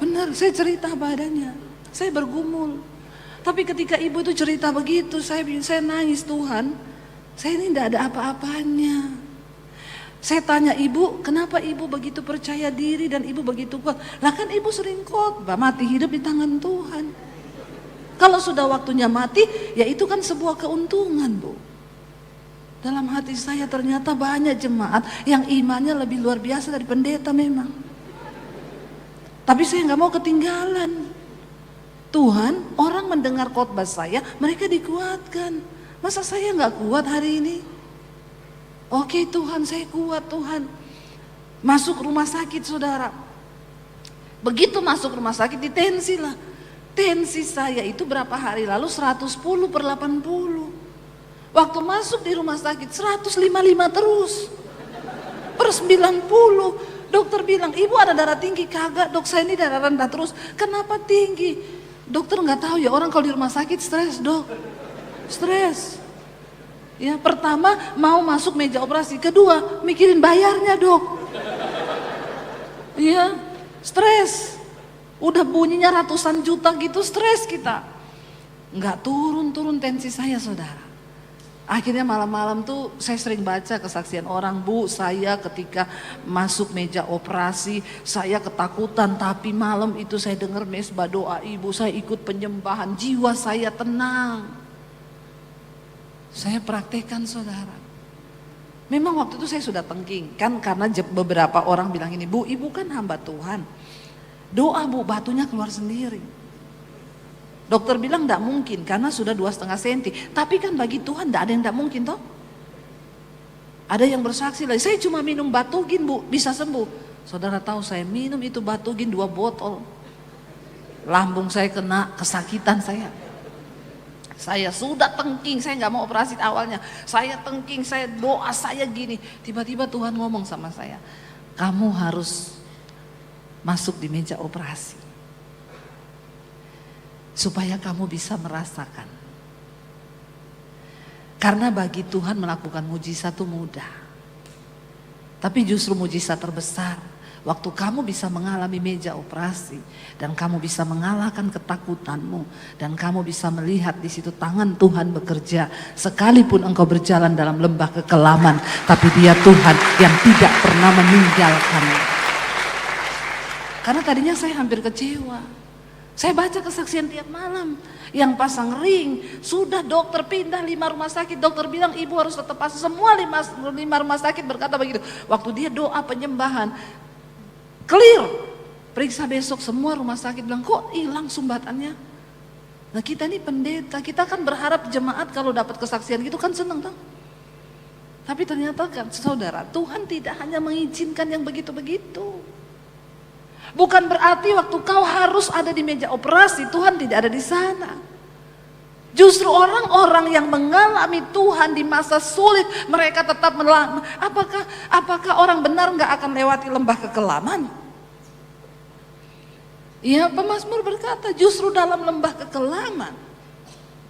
Benar, saya cerita badannya. Saya bergumul. Tapi ketika ibu itu cerita begitu, saya nangis Tuhan. Saya ini enggak ada apa-apanya. Saya tanya ibu, kenapa ibu begitu percaya diri dan ibu begitu kuat? Lah kan ibu sering khotbah, mati hidup di tangan Tuhan. Kalau sudah waktunya mati, ya itu kan sebuah keuntungan Bu. Dalam hati saya ternyata banyak jemaat yang imannya lebih luar biasa dari pendeta memang. Tapi saya nggak mau ketinggalan. Tuhan, orang mendengar khotbah saya, mereka dikuatkan. Masa saya nggak kuat hari ini? Oke Tuhan, saya kuat Tuhan. Masuk rumah sakit saudara. Begitu masuk rumah sakit ditensi lah. Tensi saya itu berapa hari lalu 110/80. Waktu masuk di rumah sakit 155 terus. Per 90. Dokter bilang, ibu ada darah tinggi? Kagak Dok, saya ini darah rendah terus. Kenapa tinggi? Dokter nggak tahu ya, orang kalau di rumah sakit stres Dok. Stres. Ya, pertama mau masuk meja operasi, kedua mikirin bayarnya Dok. Iya, stres. Udah bunyinya ratusan juta gitu, stres kita. Nggak turun-turun tensi saya, saudara. Akhirnya malam-malam tuh saya sering baca kesaksian orang, Bu, saya ketika masuk meja operasi, saya ketakutan, tapi malam itu saya dengar mesbah doa ibu, saya ikut penyembahan, jiwa saya tenang. Saya praktekkan, saudara. Memang waktu itu saya sudah tengking, kan karena beberapa orang bilang ini, Bu, ibu kan hamba Tuhan. Doa, Bu, batunya keluar sendiri. Dokter bilang tidak mungkin karena sudah 2,5 senti. Tapi kan bagi Tuhan tidak ada yang tidak mungkin toh. Ada yang bersaksi lagi, saya cuma minum Batugin, Bu, bisa sembuh. Saudara tahu saya minum itu Batugin 2 botol. Lambung saya kena, kesakitan saya. Saya sudah tengking, saya nggak mau operasi awalnya. Saya tengking, saya doa, saya gini. Tiba-tiba Tuhan ngomong sama saya, kamu harus masuk di meja operasi. Supaya kamu bisa merasakan. Karena bagi Tuhan melakukan mujizat itu mudah. Tapi justru mujizat terbesar waktu kamu bisa mengalami meja operasi dan kamu bisa mengalahkan ketakutanmu dan kamu bisa melihat di situ tangan Tuhan bekerja sekalipun engkau berjalan dalam lembah kekelaman, tapi Dia Tuhan yang tidak pernah meninggalkanmu. Karena tadinya saya hampir kecewa. Saya baca kesaksian tiap malam, yang pasang ring, sudah dokter pindah 5 rumah sakit, dokter bilang ibu harus tetap pasang, semua 5 rumah sakit berkata begitu. Waktu dia doa penyembahan, clear, periksa besok semua rumah sakit bilang kok hilang sumbatannya. Nah kita ini pendeta, kita kan berharap jemaat kalau dapat kesaksian gitu kan seneng tau. Tapi ternyata kan saudara, Tuhan tidak hanya mengizinkan yang begitu-begitu. Bukan berarti waktu kau harus ada di meja operasi, Tuhan tidak ada di sana. Justru orang-orang yang mengalami Tuhan di masa sulit, mereka tetap apakah orang benar nggak akan lewati lembah kekelaman? Ya, pemazmur berkata, justru dalam lembah kekelaman,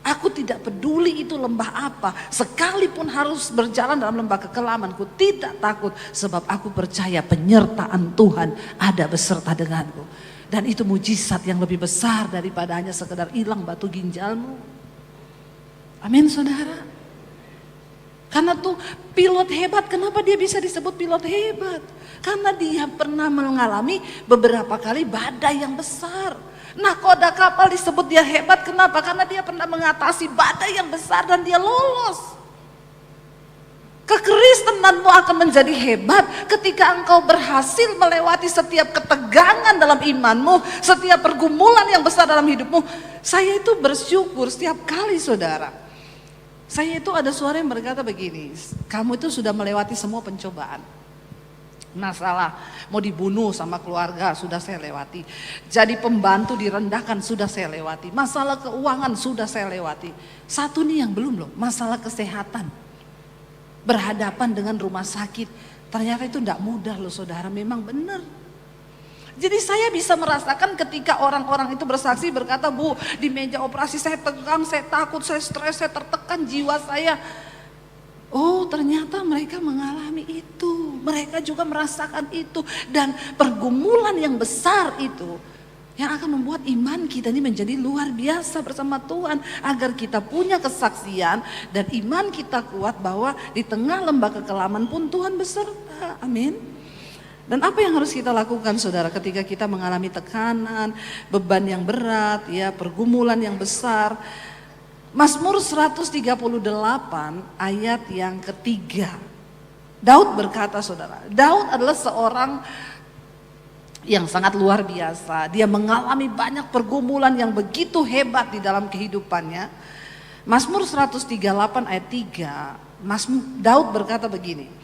aku tidak peduli itu lembah apa, sekalipun harus berjalan dalam lembah kekelamanku tidak takut, sebab aku percaya penyertaan Tuhan ada beserta denganku. Dan itu mujizat yang lebih besar daripada hanya sekedar hilang batu ginjalmu. Amin, saudara. Karena tuh pilot hebat, kenapa dia bisa disebut pilot hebat? Karena dia pernah mengalami beberapa kali badai yang besar. Nahkoda kapal disebut dia hebat, kenapa? Karena dia pernah mengatasi badai yang besar dan dia lolos. Kekristenanmu akan menjadi hebat ketika engkau berhasil melewati setiap ketegangan dalam imanmu, setiap pergumulan yang besar dalam hidupmu. Saya itu bersyukur setiap kali, saudara. Saya itu ada suara yang berkata begini, kamu itu sudah melewati semua pencobaan. Masalah mau dibunuh sama keluarga sudah saya lewati. Jadi pembantu direndahkan sudah saya lewati. Masalah keuangan sudah saya lewati. Satu nih yang belum loh, masalah kesehatan. Berhadapan dengan rumah sakit. Ternyata itu tidak mudah loh saudara, memang benar. Jadi saya bisa merasakan ketika orang-orang itu bersaksi berkata, Bu, di meja operasi saya tegang, saya takut, saya stres, saya tertekan jiwa saya. Oh ternyata mereka mengalami itu, mereka juga merasakan itu. Dan pergumulan yang besar itu yang akan membuat iman kita ini menjadi luar biasa bersama Tuhan. Agar kita punya kesaksian dan iman kita kuat bahwa di tengah lembah kekelaman pun Tuhan beserta, amin. Dan apa yang harus kita lakukan saudara ketika kita mengalami tekanan, beban yang berat, ya pergumulan yang besar. Mazmur 138 ayat yang ketiga. Daud berkata saudara, Daud adalah seorang yang sangat luar biasa. Dia mengalami banyak pergumulan yang begitu hebat di dalam kehidupannya. Mazmur 138 ayat 3, Daud berkata begini.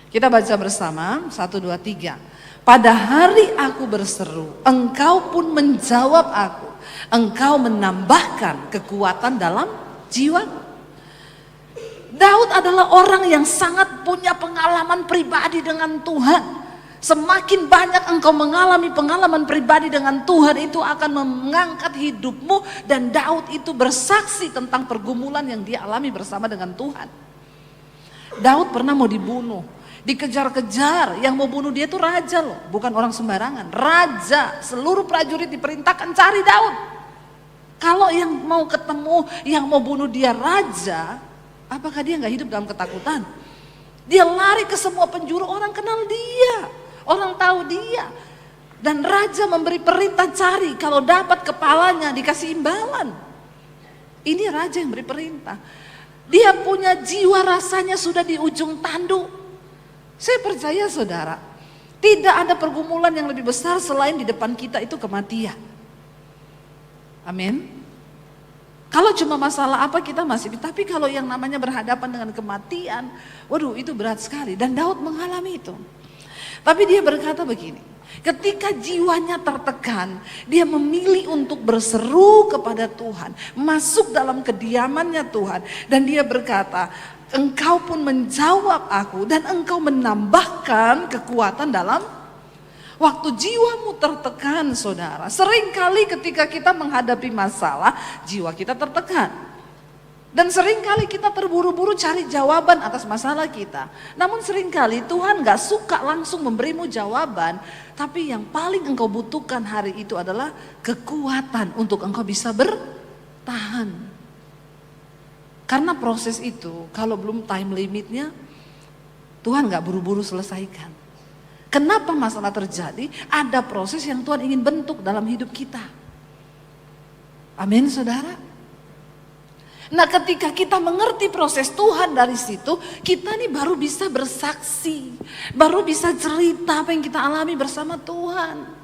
Kita baca bersama, 1, 2, 3. Pada hari aku berseru, engkau pun menjawab aku. Engkau menambahkan kekuatan dalam jiwa. Daud adalah orang yang sangat punya pengalaman pribadi dengan Tuhan. Semakin banyak engkau mengalami pengalaman pribadi dengan Tuhan, itu akan mengangkat hidupmu. Dan Daud itu bersaksi tentang pergumulan yang dia alami bersama dengan Tuhan. Daud pernah mau dibunuh. dikejar-kejar. Yang mau bunuh dia itu raja loh, bukan orang sembarangan. Raja, seluruh prajurit diperintahkan cari Daud. Kalau yang mau ketemu, yang mau bunuh dia raja, apakah dia nggak hidup dalam ketakutan? Dia lari ke semua penjuru, orang kenal dia, orang tahu dia. Dan raja memberi perintah cari, kalau dapat kepalanya dikasih imbalan. Ini raja yang beri perintah. Dia punya jiwa rasanya sudah di ujung tanduk. Saya percaya saudara, tidak ada pergumulan yang lebih besar selain di depan kita itu kematian. Amin. Kalau cuma masalah apa kita masih, tapi kalau yang namanya berhadapan dengan kematian, waduh itu berat sekali. Dan Daud mengalami itu. Tapi dia berkata begini, ketika jiwanya tertekan, dia memilih untuk berseru kepada Tuhan, masuk dalam kediamannya Tuhan. Dan dia berkata, Engkau pun menjawab aku dan Engkau menambahkan kekuatan dalam waktu jiwamu tertekan, saudara. Seringkali ketika kita menghadapi masalah, jiwa kita tertekan. Dan seringkali kita terburu-buru cari jawaban atas masalah kita. Namun seringkali Tuhan gak suka langsung memberimu jawaban. Tapi yang paling engkau butuhkan hari itu adalah kekuatan untuk engkau bisa bertahan. Karena proses itu kalau belum time limitnya, Tuhan gak buru-buru selesaikan. Kenapa masalah terjadi? Ada proses yang Tuhan ingin bentuk dalam hidup kita. Amin saudara. Nah ketika kita mengerti proses Tuhan dari situ, kita nih baru bisa bersaksi, baru bisa cerita apa yang kita alami bersama Tuhan.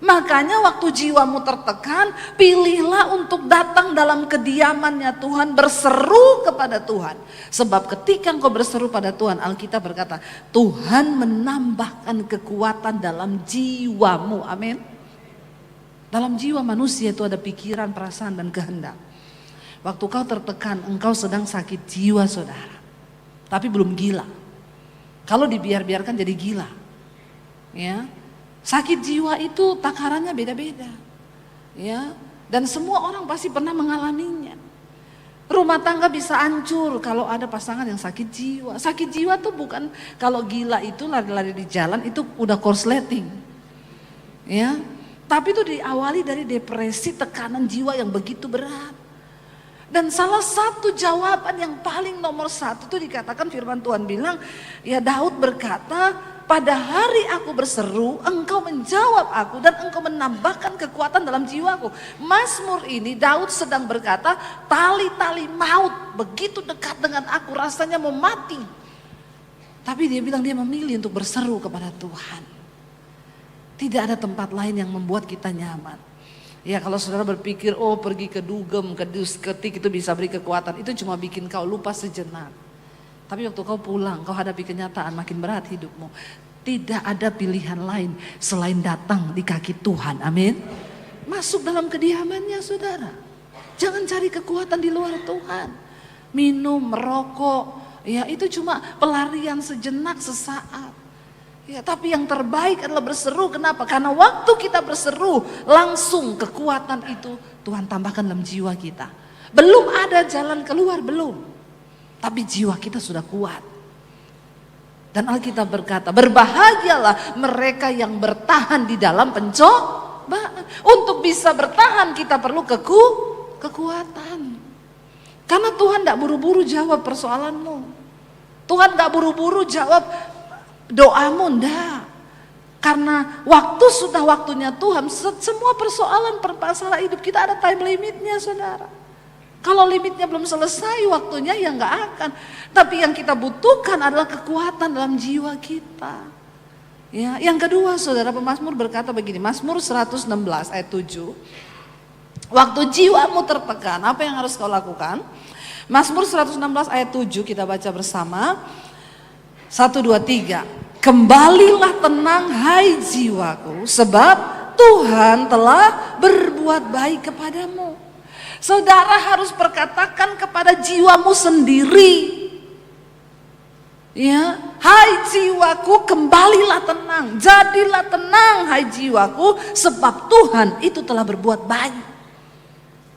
Makanya waktu jiwamu tertekan, pilihlah untuk datang dalam kediamannya Tuhan, berseru kepada Tuhan. Sebab ketika engkau berseru pada Tuhan, Alkitab berkata, Tuhan menambahkan kekuatan dalam jiwamu. Amin. Dalam jiwa manusia itu ada pikiran, perasaan, dan kehendak. Waktu kau tertekan, engkau sedang sakit jiwa saudara. Tapi belum gila. Kalau dibiar-biarkan jadi gila. Ya, sakit jiwa itu takarannya beda-beda. Ya, dan semua orang pasti pernah mengalaminya. Rumah tangga bisa hancur kalau ada pasangan yang sakit jiwa. Sakit jiwa tuh bukan kalau gila itu lari-lari di jalan itu udah korsleting. Ya, tapi itu diawali dari depresi, tekanan jiwa yang begitu berat. Dan salah satu jawaban yang paling nomor satu itu dikatakan firman Tuhan bilang, ya Daud berkata, pada hari aku berseru, engkau menjawab aku dan engkau menambahkan kekuatan dalam jiwaku. Mazmur ini Daud sedang berkata, tali-tali maut begitu dekat dengan aku, rasanya mau mati. Tapi dia bilang dia memilih untuk berseru kepada Tuhan. Tidak ada tempat lain yang membuat kita nyaman. Ya kalau saudara berpikir, oh pergi ke dugem, ke diskotik itu bisa beri kekuatan. Itu cuma bikin kau lupa sejenak. Tapi waktu kau pulang, kau hadapi kenyataan makin berat hidupmu. Tidak ada pilihan lain selain datang di kaki Tuhan. Amin. Masuk dalam kediamannya saudara. Jangan cari kekuatan di luar Tuhan. Minum, merokok, ya itu cuma pelarian sejenak sesaat. Ya, tapi yang terbaik adalah berseru. Kenapa? Karena waktu kita berseru, langsung kekuatan itu Tuhan tambahkan dalam jiwa kita. Belum ada jalan keluar, belum. Tapi jiwa kita sudah kuat. Dan Alkitab berkata, berbahagialah mereka yang bertahan di dalam pencobaan. Untuk bisa bertahan kita perlu kekuatan. Karena Tuhan tidak buru-buru jawab persoalanmu. Tuhan tidak buru-buru jawab doamu, enggak. Karena waktu sudah waktunya Tuhan. Semua persoalan permasalahan hidup kita ada time limitnya saudara. Kalau limitnya belum selesai waktunya ya enggak akan. Tapi yang kita butuhkan adalah kekuatan dalam jiwa kita. Ya, yang kedua saudara, pemazmur berkata begini, Mazmur 116 ayat 7. Waktu jiwamu tertekan, apa yang harus kau lakukan? Mazmur 116 ayat 7 kita baca bersama. 1, 2, 3. Kembalilah tenang hai jiwaku, sebab Tuhan telah berbuat baik kepadamu. Saudara harus perkatakan kepada jiwamu sendiri. Ya, hai jiwaku kembalilah tenang, jadilah tenang hai jiwaku, sebab Tuhan itu telah berbuat baik.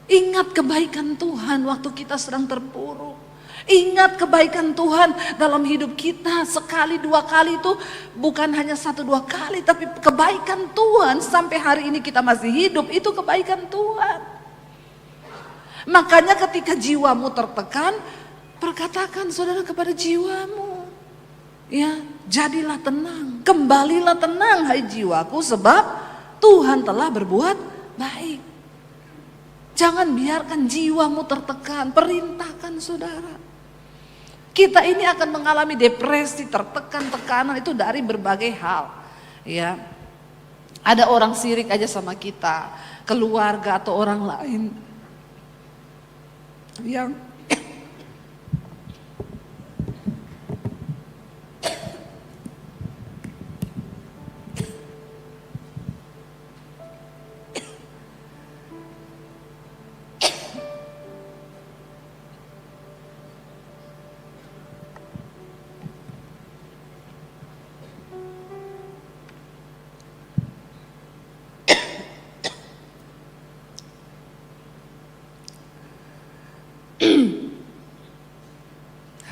Ingat kebaikan Tuhan waktu kita sedang terpuruk. Ingat kebaikan Tuhan dalam hidup kita. Sekali dua kali itu bukan hanya satu dua kali, tapi kebaikan Tuhan sampai hari ini kita masih hidup, itu kebaikan Tuhan. Makanya ketika jiwamu tertekan, perkatakan saudara kepada jiwamu, ya, jadilah tenang, kembalilah tenang hai jiwaku, sebab Tuhan telah berbuat baik. Jangan biarkan jiwamu tertekan, perintahkan saudara. Kita ini akan mengalami depresi, tertekan, tekanan itu dari berbagai hal. Ya, ada orang sirik aja sama kita, keluarga atau orang lain yang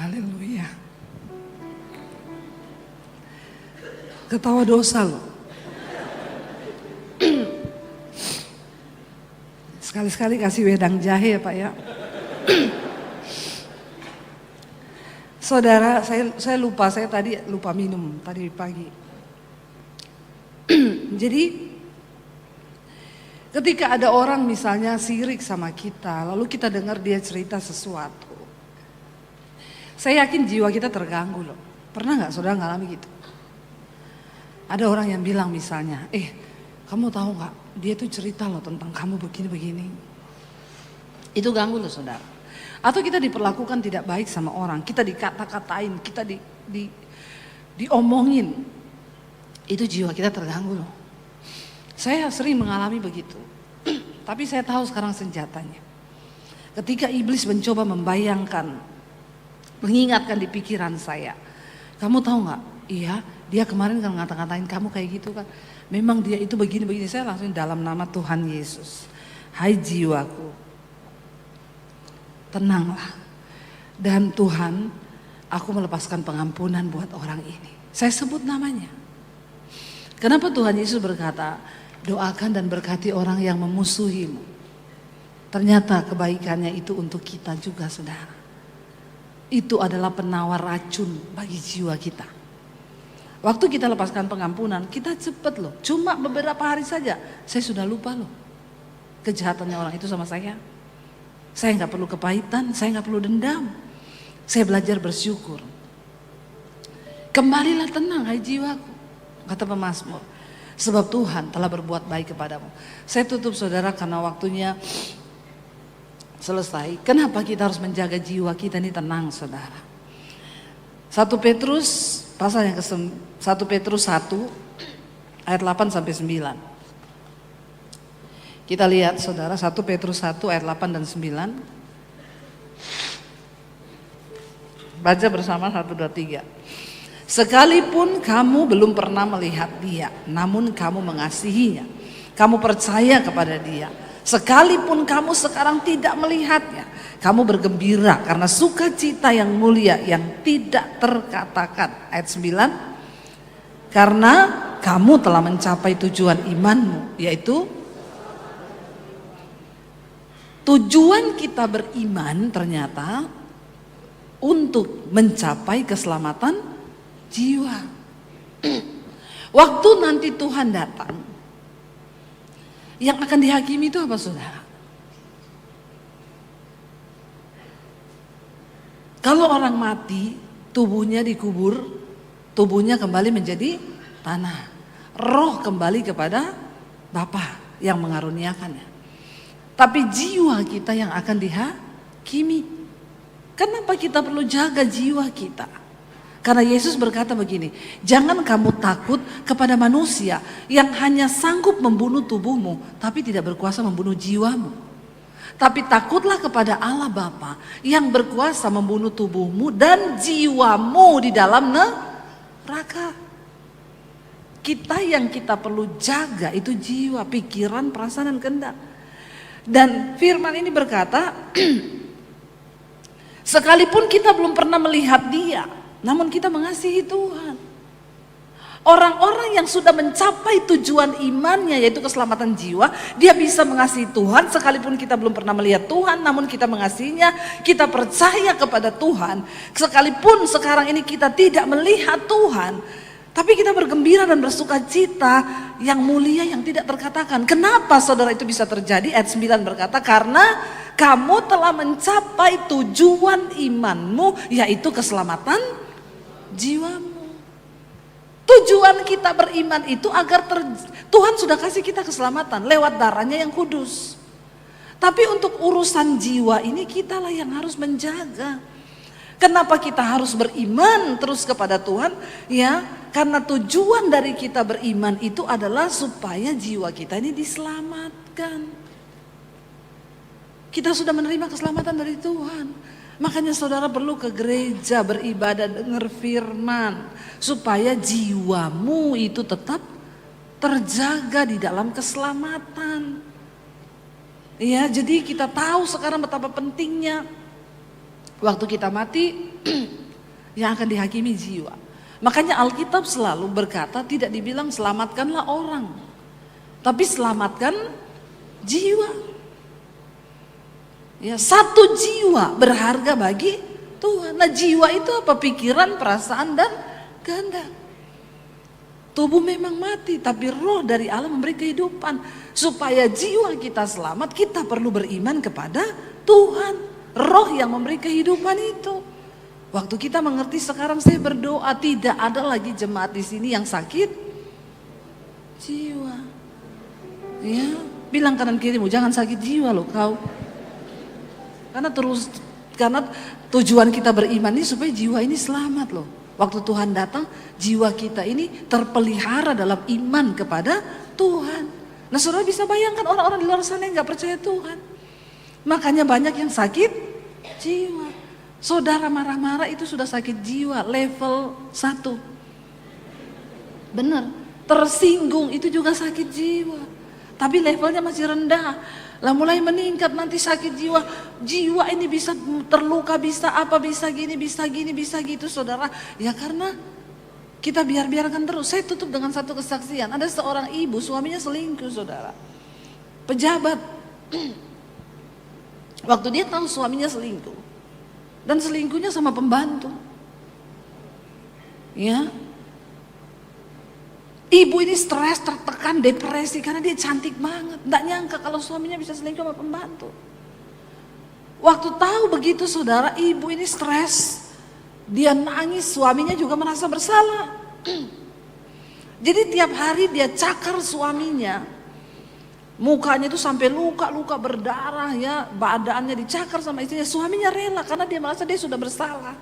haleluya. Ketawa dosa loh. Sekali-sekali kasih wedang jahe ya Pak ya. Saudara, saya lupa, saya tadi lupa minum tadi pagi. Jadi ketika ada orang misalnya sirik sama kita, lalu kita dengar dia cerita sesuatu, saya yakin jiwa kita terganggu loh. Pernah gak saudara ngalami gitu? Ada orang yang bilang misalnya, kamu tahu gak, dia tuh cerita loh tentang kamu begini-begini. Itu ganggu loh saudara. Atau kita diperlakukan tidak baik sama orang, kita dikata-katain, kita diomongin. Itu jiwa kita terganggu loh. Saya sering mengalami begitu. Tapi saya tahu sekarang senjatanya. Ketika iblis mencoba membayangkan, mengingatkan di pikiran saya, kamu tahu gak? Iya, dia kemarin kan ngata-ngatain kamu kayak gitu kan. Memang dia itu begini-begini. Saya langsung dalam nama Tuhan Yesus, hai jiwaku, tenanglah. Dan Tuhan, aku melepaskan pengampunan buat orang ini. Saya sebut namanya. Kenapa Tuhan Yesus berkata, doakan dan berkati orang yang memusuhimu. Ternyata kebaikannya itu untuk kita juga saudara. Itu adalah penawar racun bagi jiwa kita. Waktu kita lepaskan pengampunan, kita cepat loh. Cuma beberapa hari saja, saya sudah lupa loh kejahatannya orang itu sama saya. Saya gak perlu kepahitan, saya gak perlu dendam. Saya belajar bersyukur. Kembalilah tenang hai jiwaku, kata pemazmur. Sebab Tuhan telah berbuat baik kepadamu. Saya tutup saudara karena waktunya selesai. Kenapa kita harus menjaga jiwa kita ini tenang saudara? 1 Petrus pasal yang ke 1 Petrus 1 ayat 8 sampai 9. Kita lihat saudara 1 Petrus 1 ayat 8 dan 9. Baca bersama 1, 2, 3. Sekalipun kamu belum pernah melihat dia, namun kamu mengasihinya. Kamu percaya kepada dia. Sekalipun kamu sekarang tidak melihatnya, kamu bergembira karena sukacita yang mulia yang tidak terkatakan. Ayat 9. Karena kamu telah mencapai tujuan imanmu, yaitu tujuan kita beriman ternyata untuk mencapai keselamatan jiwa. Waktu nanti Tuhan datang, yang akan dihakimi itu apa saudara? Kalau orang mati, tubuhnya dikubur, tubuhnya kembali menjadi tanah. Roh kembali kepada Bapa yang mengaruniakannya. Tapi jiwa kita yang akan dihakimi. Kenapa kita perlu jaga jiwa kita? Karena Yesus berkata begini, jangan kamu takut kepada manusia yang hanya sanggup membunuh tubuhmu, tapi tidak berkuasa membunuh jiwamu. Tapi takutlah kepada Allah Bapa yang berkuasa membunuh tubuhmu dan jiwamu di dalam neraka. Kita yang kita perlu jaga itu jiwa, pikiran, perasaan dan kehendak. Dan firman ini berkata, Sekalipun kita belum pernah melihat dia, namun kita mengasihi Tuhan. Orang-orang yang sudah mencapai tujuan imannya, yaitu keselamatan jiwa, dia bisa mengasihi Tuhan sekalipun kita belum pernah melihat Tuhan, namun kita mengasihinya, kita percaya kepada Tuhan. Sekalipun sekarang ini kita tidak melihat Tuhan, tapi kita bergembira dan bersuka cita yang mulia yang tidak terkatakan. Kenapa saudara itu bisa terjadi? Ayat 9 berkata, karena kamu telah mencapai tujuan imanmu, yaitu keselamatan jiwamu. Tujuan kita beriman itu agar Tuhan sudah kasih kita keselamatan lewat darahnya yang kudus. Tapi untuk urusan jiwa ini kitalah yang harus menjaga. Kenapa kita harus beriman terus kepada Tuhan? Ya, karena tujuan dari kita beriman itu adalah supaya jiwa kita ini diselamatkan. Kita sudah menerima keselamatan dari Tuhan. Makanya saudara perlu ke gereja, beribadah, dengar firman, supaya jiwamu itu tetap terjaga di dalam keselamatan. Ya, jadi kita tahu sekarang betapa pentingnya waktu kita mati yang akan dihakimi jiwa. Makanya Alkitab selalu berkata tidak dibilang selamatkanlah orang, tapi selamatkan jiwa. Ya, satu jiwa berharga bagi Tuhan. Nah, jiwa itu apa? Pikiran, perasaan, dan kehendak. Tubuh memang mati, tapi roh dari Allah memberi kehidupan. Supaya jiwa kita selamat, kita perlu beriman kepada Tuhan. Roh yang memberi kehidupan itu. Waktu kita mengerti sekarang, saya berdoa tidak ada lagi jemaat di sini yang sakit jiwa. Ya, bilang kanan kirimu, jangan sakit jiwa loh kau. Karena tujuan kita beriman ini supaya jiwa ini selamat loh. Waktu Tuhan datang, jiwa kita ini terpelihara dalam iman kepada Tuhan. Nah, saudara bisa bayangkan orang-orang di luar sana yang gak percaya Tuhan. Makanya banyak yang sakit jiwa. Saudara marah-marah itu sudah sakit jiwa level 1. Benar, tersinggung itu juga sakit jiwa. Tapi levelnya masih rendah. Lah mulai meningkat nanti sakit jiwa. Jiwa ini bisa terluka, bisa apa, bisa gini, bisa gitu saudara. Ya karena kita biarkan terus. Saya tutup dengan satu kesaksian. Ada seorang ibu, suaminya selingkuh saudara. Pejabat. Waktu dia tahu suaminya selingkuh. Dan selingkuhnya sama pembantu. Ya. Ibu ini stres, tertekan, depresi karena dia cantik banget. Nggak nyangka kalau suaminya bisa selingkuh sama pembantu. Waktu tahu begitu saudara, ibu ini stres. Dia nangis, suaminya juga merasa bersalah. Jadi tiap hari dia cakar suaminya. Mukanya itu sampai luka-luka berdarah ya, badannya dicakar sama istrinya. Suaminya rela karena dia merasa dia sudah bersalah.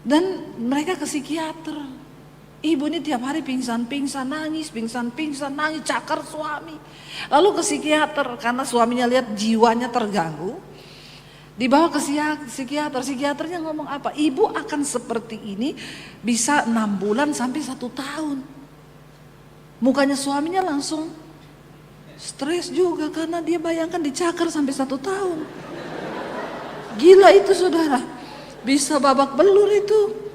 Dan mereka ke psikiater. Ibu ini tiap hari pingsan-pingsan, nangis, nangis, cakar suami. Lalu ke psikiater karena suaminya lihat jiwanya terganggu. Dibawa ke psikiater, psikiaternya ngomong apa? Ibu akan seperti ini bisa 6 bulan sampai 1 tahun. Mukanya suaminya langsung stres juga karena dia bayangkan dicakar sampai 1 tahun. Gila itu saudara, bisa babak belur itu.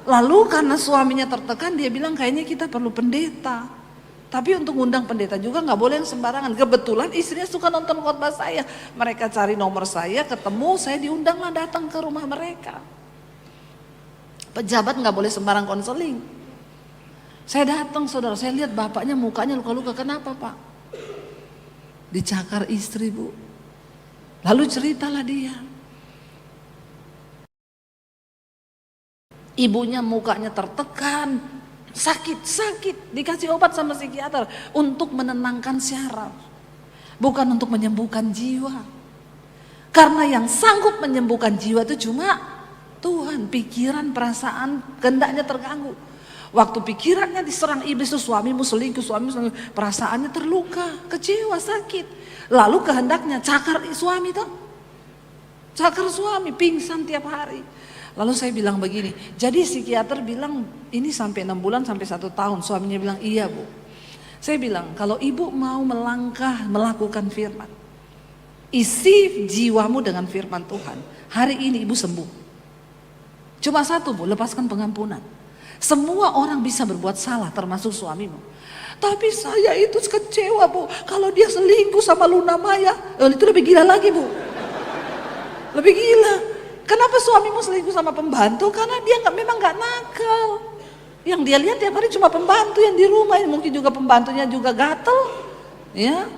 Lalu karena suaminya tertekan dia bilang kayaknya kita perlu pendeta. Tapi untuk ngundang pendeta juga gak boleh yang sembarangan. Kebetulan istrinya suka nonton khotbah saya. Mereka cari nomor saya, ketemu, saya diundanglah datang ke rumah mereka. Pejabat gak boleh sembarang konseling. Saya datang saudara, saya lihat bapaknya mukanya luka-luka. Kenapa pak? Dicakar istri bu. Lalu ceritalah dia. Ibunya mukanya tertekan, sakit, dikasih obat sama psikiater untuk menenangkan syaraf, bukan untuk menyembuhkan jiwa. Karena yang sanggup menyembuhkan jiwa itu cuma Tuhan. Pikiran, perasaan, kehendaknya terganggu. Waktu pikirannya diserang iblis itu suamimu selingkuh, perasaannya terluka, kecewa, sakit. Lalu kehendaknya cakar suami tuh, cakar suami, pingsan tiap hari. Lalu saya bilang begini, jadi psikiater bilang ini sampai 6 bulan sampai 1 tahun. Suaminya bilang iya bu. Saya bilang kalau ibu mau melangkah melakukan firman, isi jiwamu dengan firman Tuhan. Hari ini ibu sembuh. Cuma satu Bu, lepaskan pengampunan. Semua orang bisa berbuat salah termasuk suamimu. Tapi saya itu kecewa Bu, kalau dia selingkuh sama Luna Maya, itu lebih gila lagi Bu. Lebih gila. Kenapa suamimu selingkuh sama pembantu? Karena dia memang nggak nakal. Yang dia lihat tiap hari cuma pembantu yang di rumah, mungkin juga pembantunya juga gatel. Ya,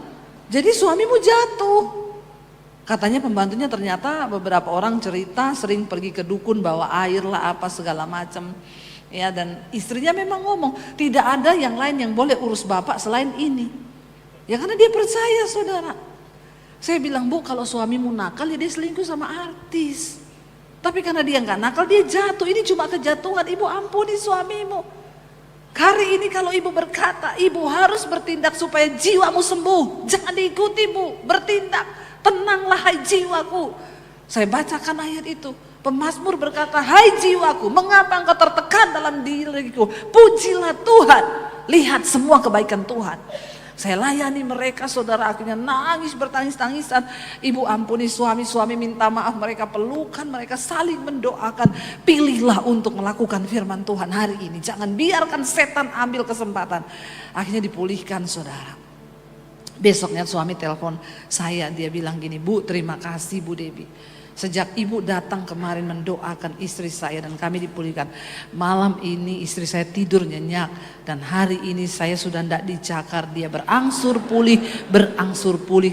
jadi suamimu jatuh. Katanya pembantunya ternyata beberapa orang cerita sering pergi ke dukun bawa air lah apa segala macam. Ya, dan istrinya memang ngomong tidak ada yang lain yang boleh urus bapak selain ini. Ya karena dia percaya saudara. Saya bilang Bu, kalau suamimu nakal ya dia selingkuh sama artis. Tapi karena dia nggak nakal dia jatuh. Ini cuma kejatuhan. Ibu ampuni suamimu. Hari ini kalau ibu berkata ibu harus bertindak supaya jiwamu sembuh. Jangan diikuti Bu, bertindak. Tenanglah hai jiwaku. Saya bacakan ayat itu. Pemazmur berkata, hai jiwaku, mengapa engkau tertekan dalam diriku? Pujilah Tuhan. Lihat semua kebaikan Tuhan. Saya layani mereka, saudara, akhirnya nangis bertangis-tangisan. Ibu ampuni suami minta maaf, mereka pelukan, mereka saling mendoakan. Pilihlah untuk melakukan firman Tuhan hari ini. Jangan biarkan setan ambil kesempatan. Akhirnya dipulihkan saudara. Besoknya suami telepon saya, dia bilang gini, Bu terima kasih Bu Debbie. Sejak ibu datang kemarin mendoakan istri saya dan kami dipulihkan. Malam ini istri saya tidur nyenyak dan hari ini saya sudah tidak dicakar. Dia berangsur pulih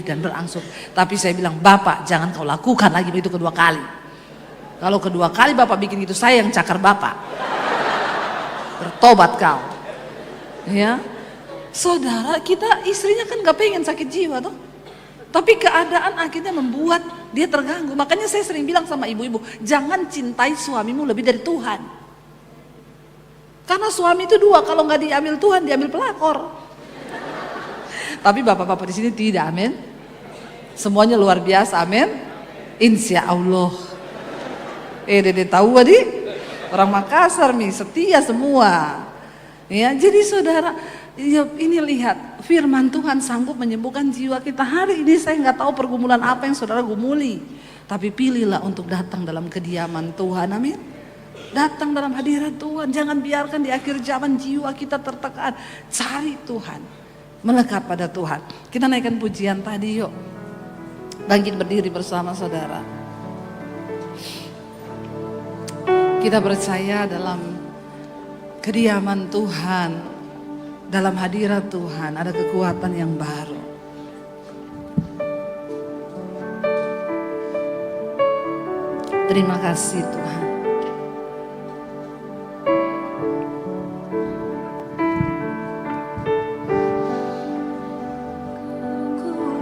dan berangsur. Tapi saya bilang, Bapak jangan kau lakukan lagi itu kedua kali. Kalau kedua kali Bapak bikin gitu saya yang cakar Bapak. Bertobat kau. Ya. Saudara, kita istrinya kan gak pengen sakit jiwa tuh. Tapi keadaan akhirnya membuat dia terganggu. Makanya saya sering bilang sama ibu-ibu, jangan cintai suamimu lebih dari Tuhan. Karena suami itu dua, kalau gak diambil Tuhan, diambil pelakor. Tapi bapak-bapak di sini tidak, amin. Semuanya luar biasa, amin. Insya Allah. Dede tahu tadi, orang Makassar nih, setia semua. Ya, jadi saudara, ya, ini lihat firman Tuhan sanggup menyembuhkan jiwa kita. Hari ini saya nggak tahu pergumulan apa yang saudara gumuli, tapi pilihlah untuk datang dalam kediaman Tuhan, amin. Datang dalam hadirat Tuhan, jangan biarkan di akhir zaman jiwa kita tertekan. Cari Tuhan, melekat pada Tuhan. Kita naikkan pujian tadi yuk. Bangkit berdiri bersama saudara. Kita percaya dalam kediaman Tuhan, dalam hadirat Tuhan ada kekuatan yang baru. Terima kasih Tuhan.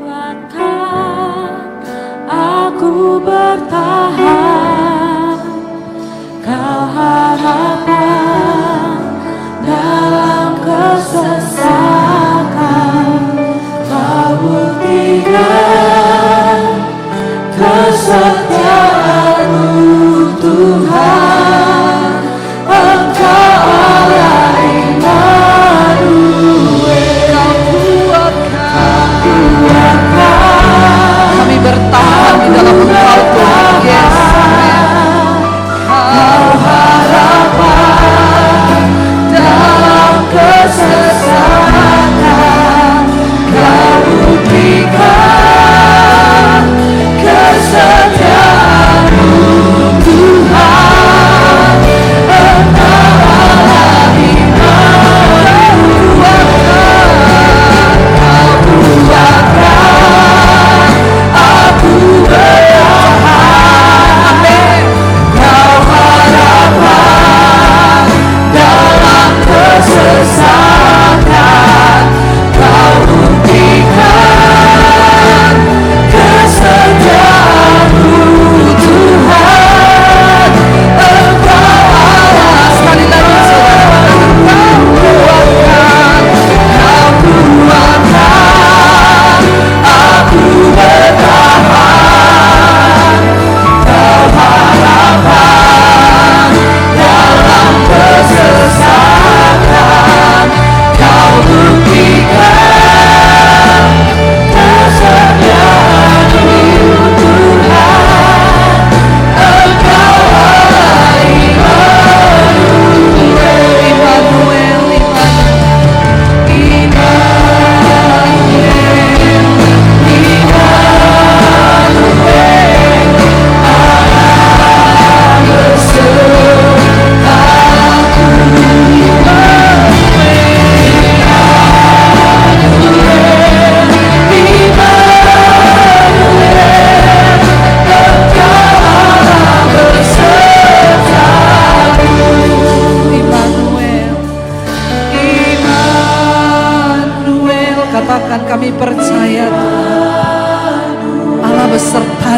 Kuatkan aku bertahan, kau harapan dalam kesesakan, kau buktikan kesetiaan-Mu Tuhan, Engkau Allah Immanuel. Kau kuatkan, kami bertahan di dalam Engkau Tuhan. Yes, Kau harapan dalam kesesakan, kau buktikan kesetiaan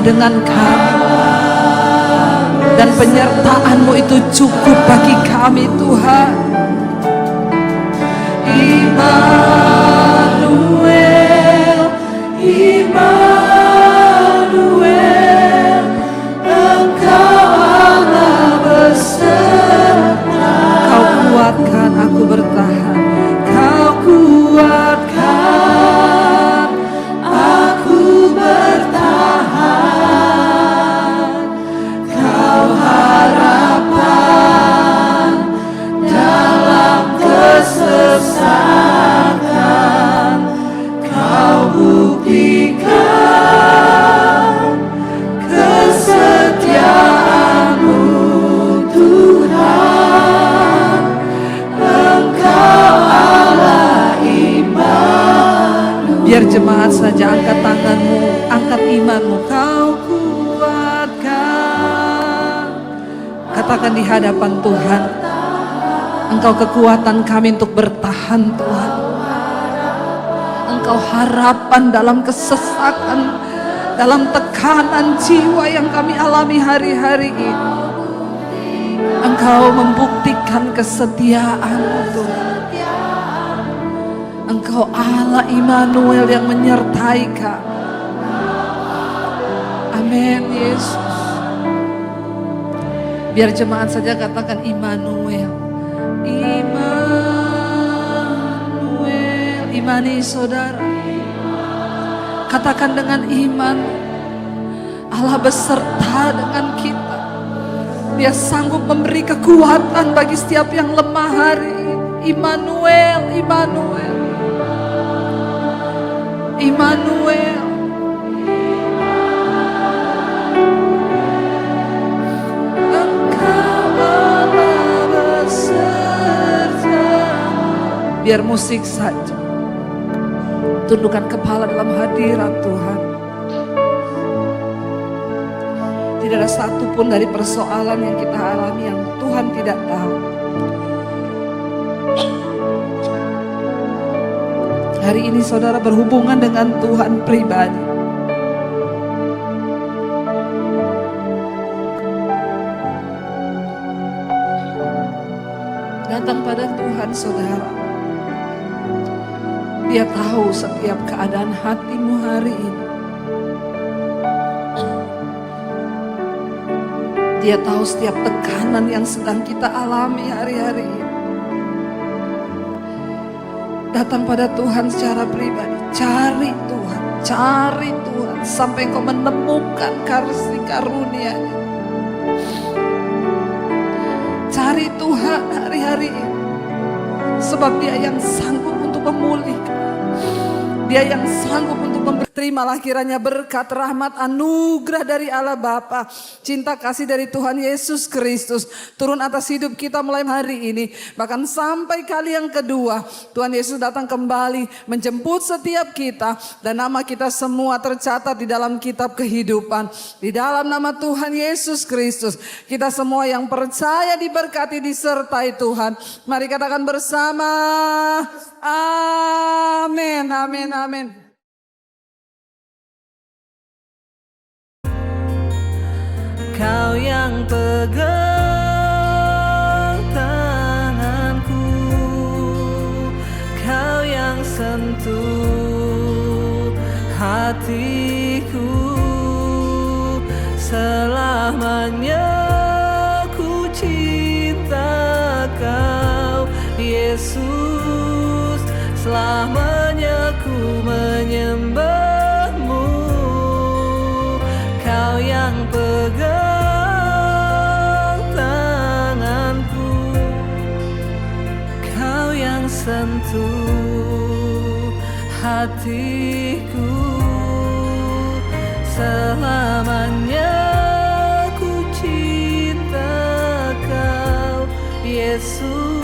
dengan kami. Dan penyertaan-Mu itu cukup bagi kami Tuhan. Immanuel, Immanuel, Engkau Allah beserta. Kau kuatkan aku bertahan, Kau kuatkan aku bertahan. Kau harapan dalam kesesatan, Kau buktikan kesetiaan-Mu Tuhan. Engkau Allah Immanuel. Biar jemaat saja angkat tanganmu, angkat imanmu. Kau kuatkan. Katakan di hadapan Tuhan, Engkau kekuatan kami untuk bertahan Tuhan. Engkau harapan dalam kesesakan, dalam tekanan jiwa yang kami alami hari-hari ini. Engkau membuktikan kesetiaan-Mu Tuhan. Engkau Allah Immanuel yang menyertai kami. Amin Yesus. Biar jemaat saja katakan Immanuel. Immanuel. Imani saudara. Katakan dengan iman, Allah beserta dengan kita. Dia sanggup memberi kekuatan bagi setiap yang lemah hari ini. Immanuel, Immanuel, Immanuel. Engkau Allah beserta. Biar musik saja. Tundukkan kepala dalam hadirat Tuhan. Tidak ada satupun dari persoalan yang kita alami yang Tuhan tidak tahu. Hari ini saudara berhubungan dengan Tuhan pribadi. Datang pada Tuhan saudara. Dia tahu setiap keadaan hatimu hari ini. Dia tahu setiap tekanan yang sedang kita alami hari-hari ini. Datang pada Tuhan secara pribadi. Cari Tuhan, cari Tuhan sampai engkau menemukan kasih karunia-Nya. Cari Tuhan hari-hari ini. Sebab Dia yang sanggup untuk memulihkan. Dia yang sanggup untuk memberi. Terimalah kiranya berkat, rahmat, anugerah dari Allah Bapa, cinta kasih dari Tuhan Yesus Kristus turun atas hidup kita mulai hari ini. Bahkan sampai kali yang kedua Tuhan Yesus datang kembali menjemput setiap kita. Dan nama kita semua tercatat di dalam kitab kehidupan. Di dalam nama Tuhan Yesus Kristus kita semua yang percaya diberkati, disertai Tuhan. Mari katakan bersama, amin, amin, amin. Kau yang pegang tanganku, Kau yang sentuh hatiku. Selamanya ku cinta Kau Yesus, selamanya ku menyembah-Mu. Kau yang pegang sentuh hatiku. Selamanya ku cinta Kau Yesus.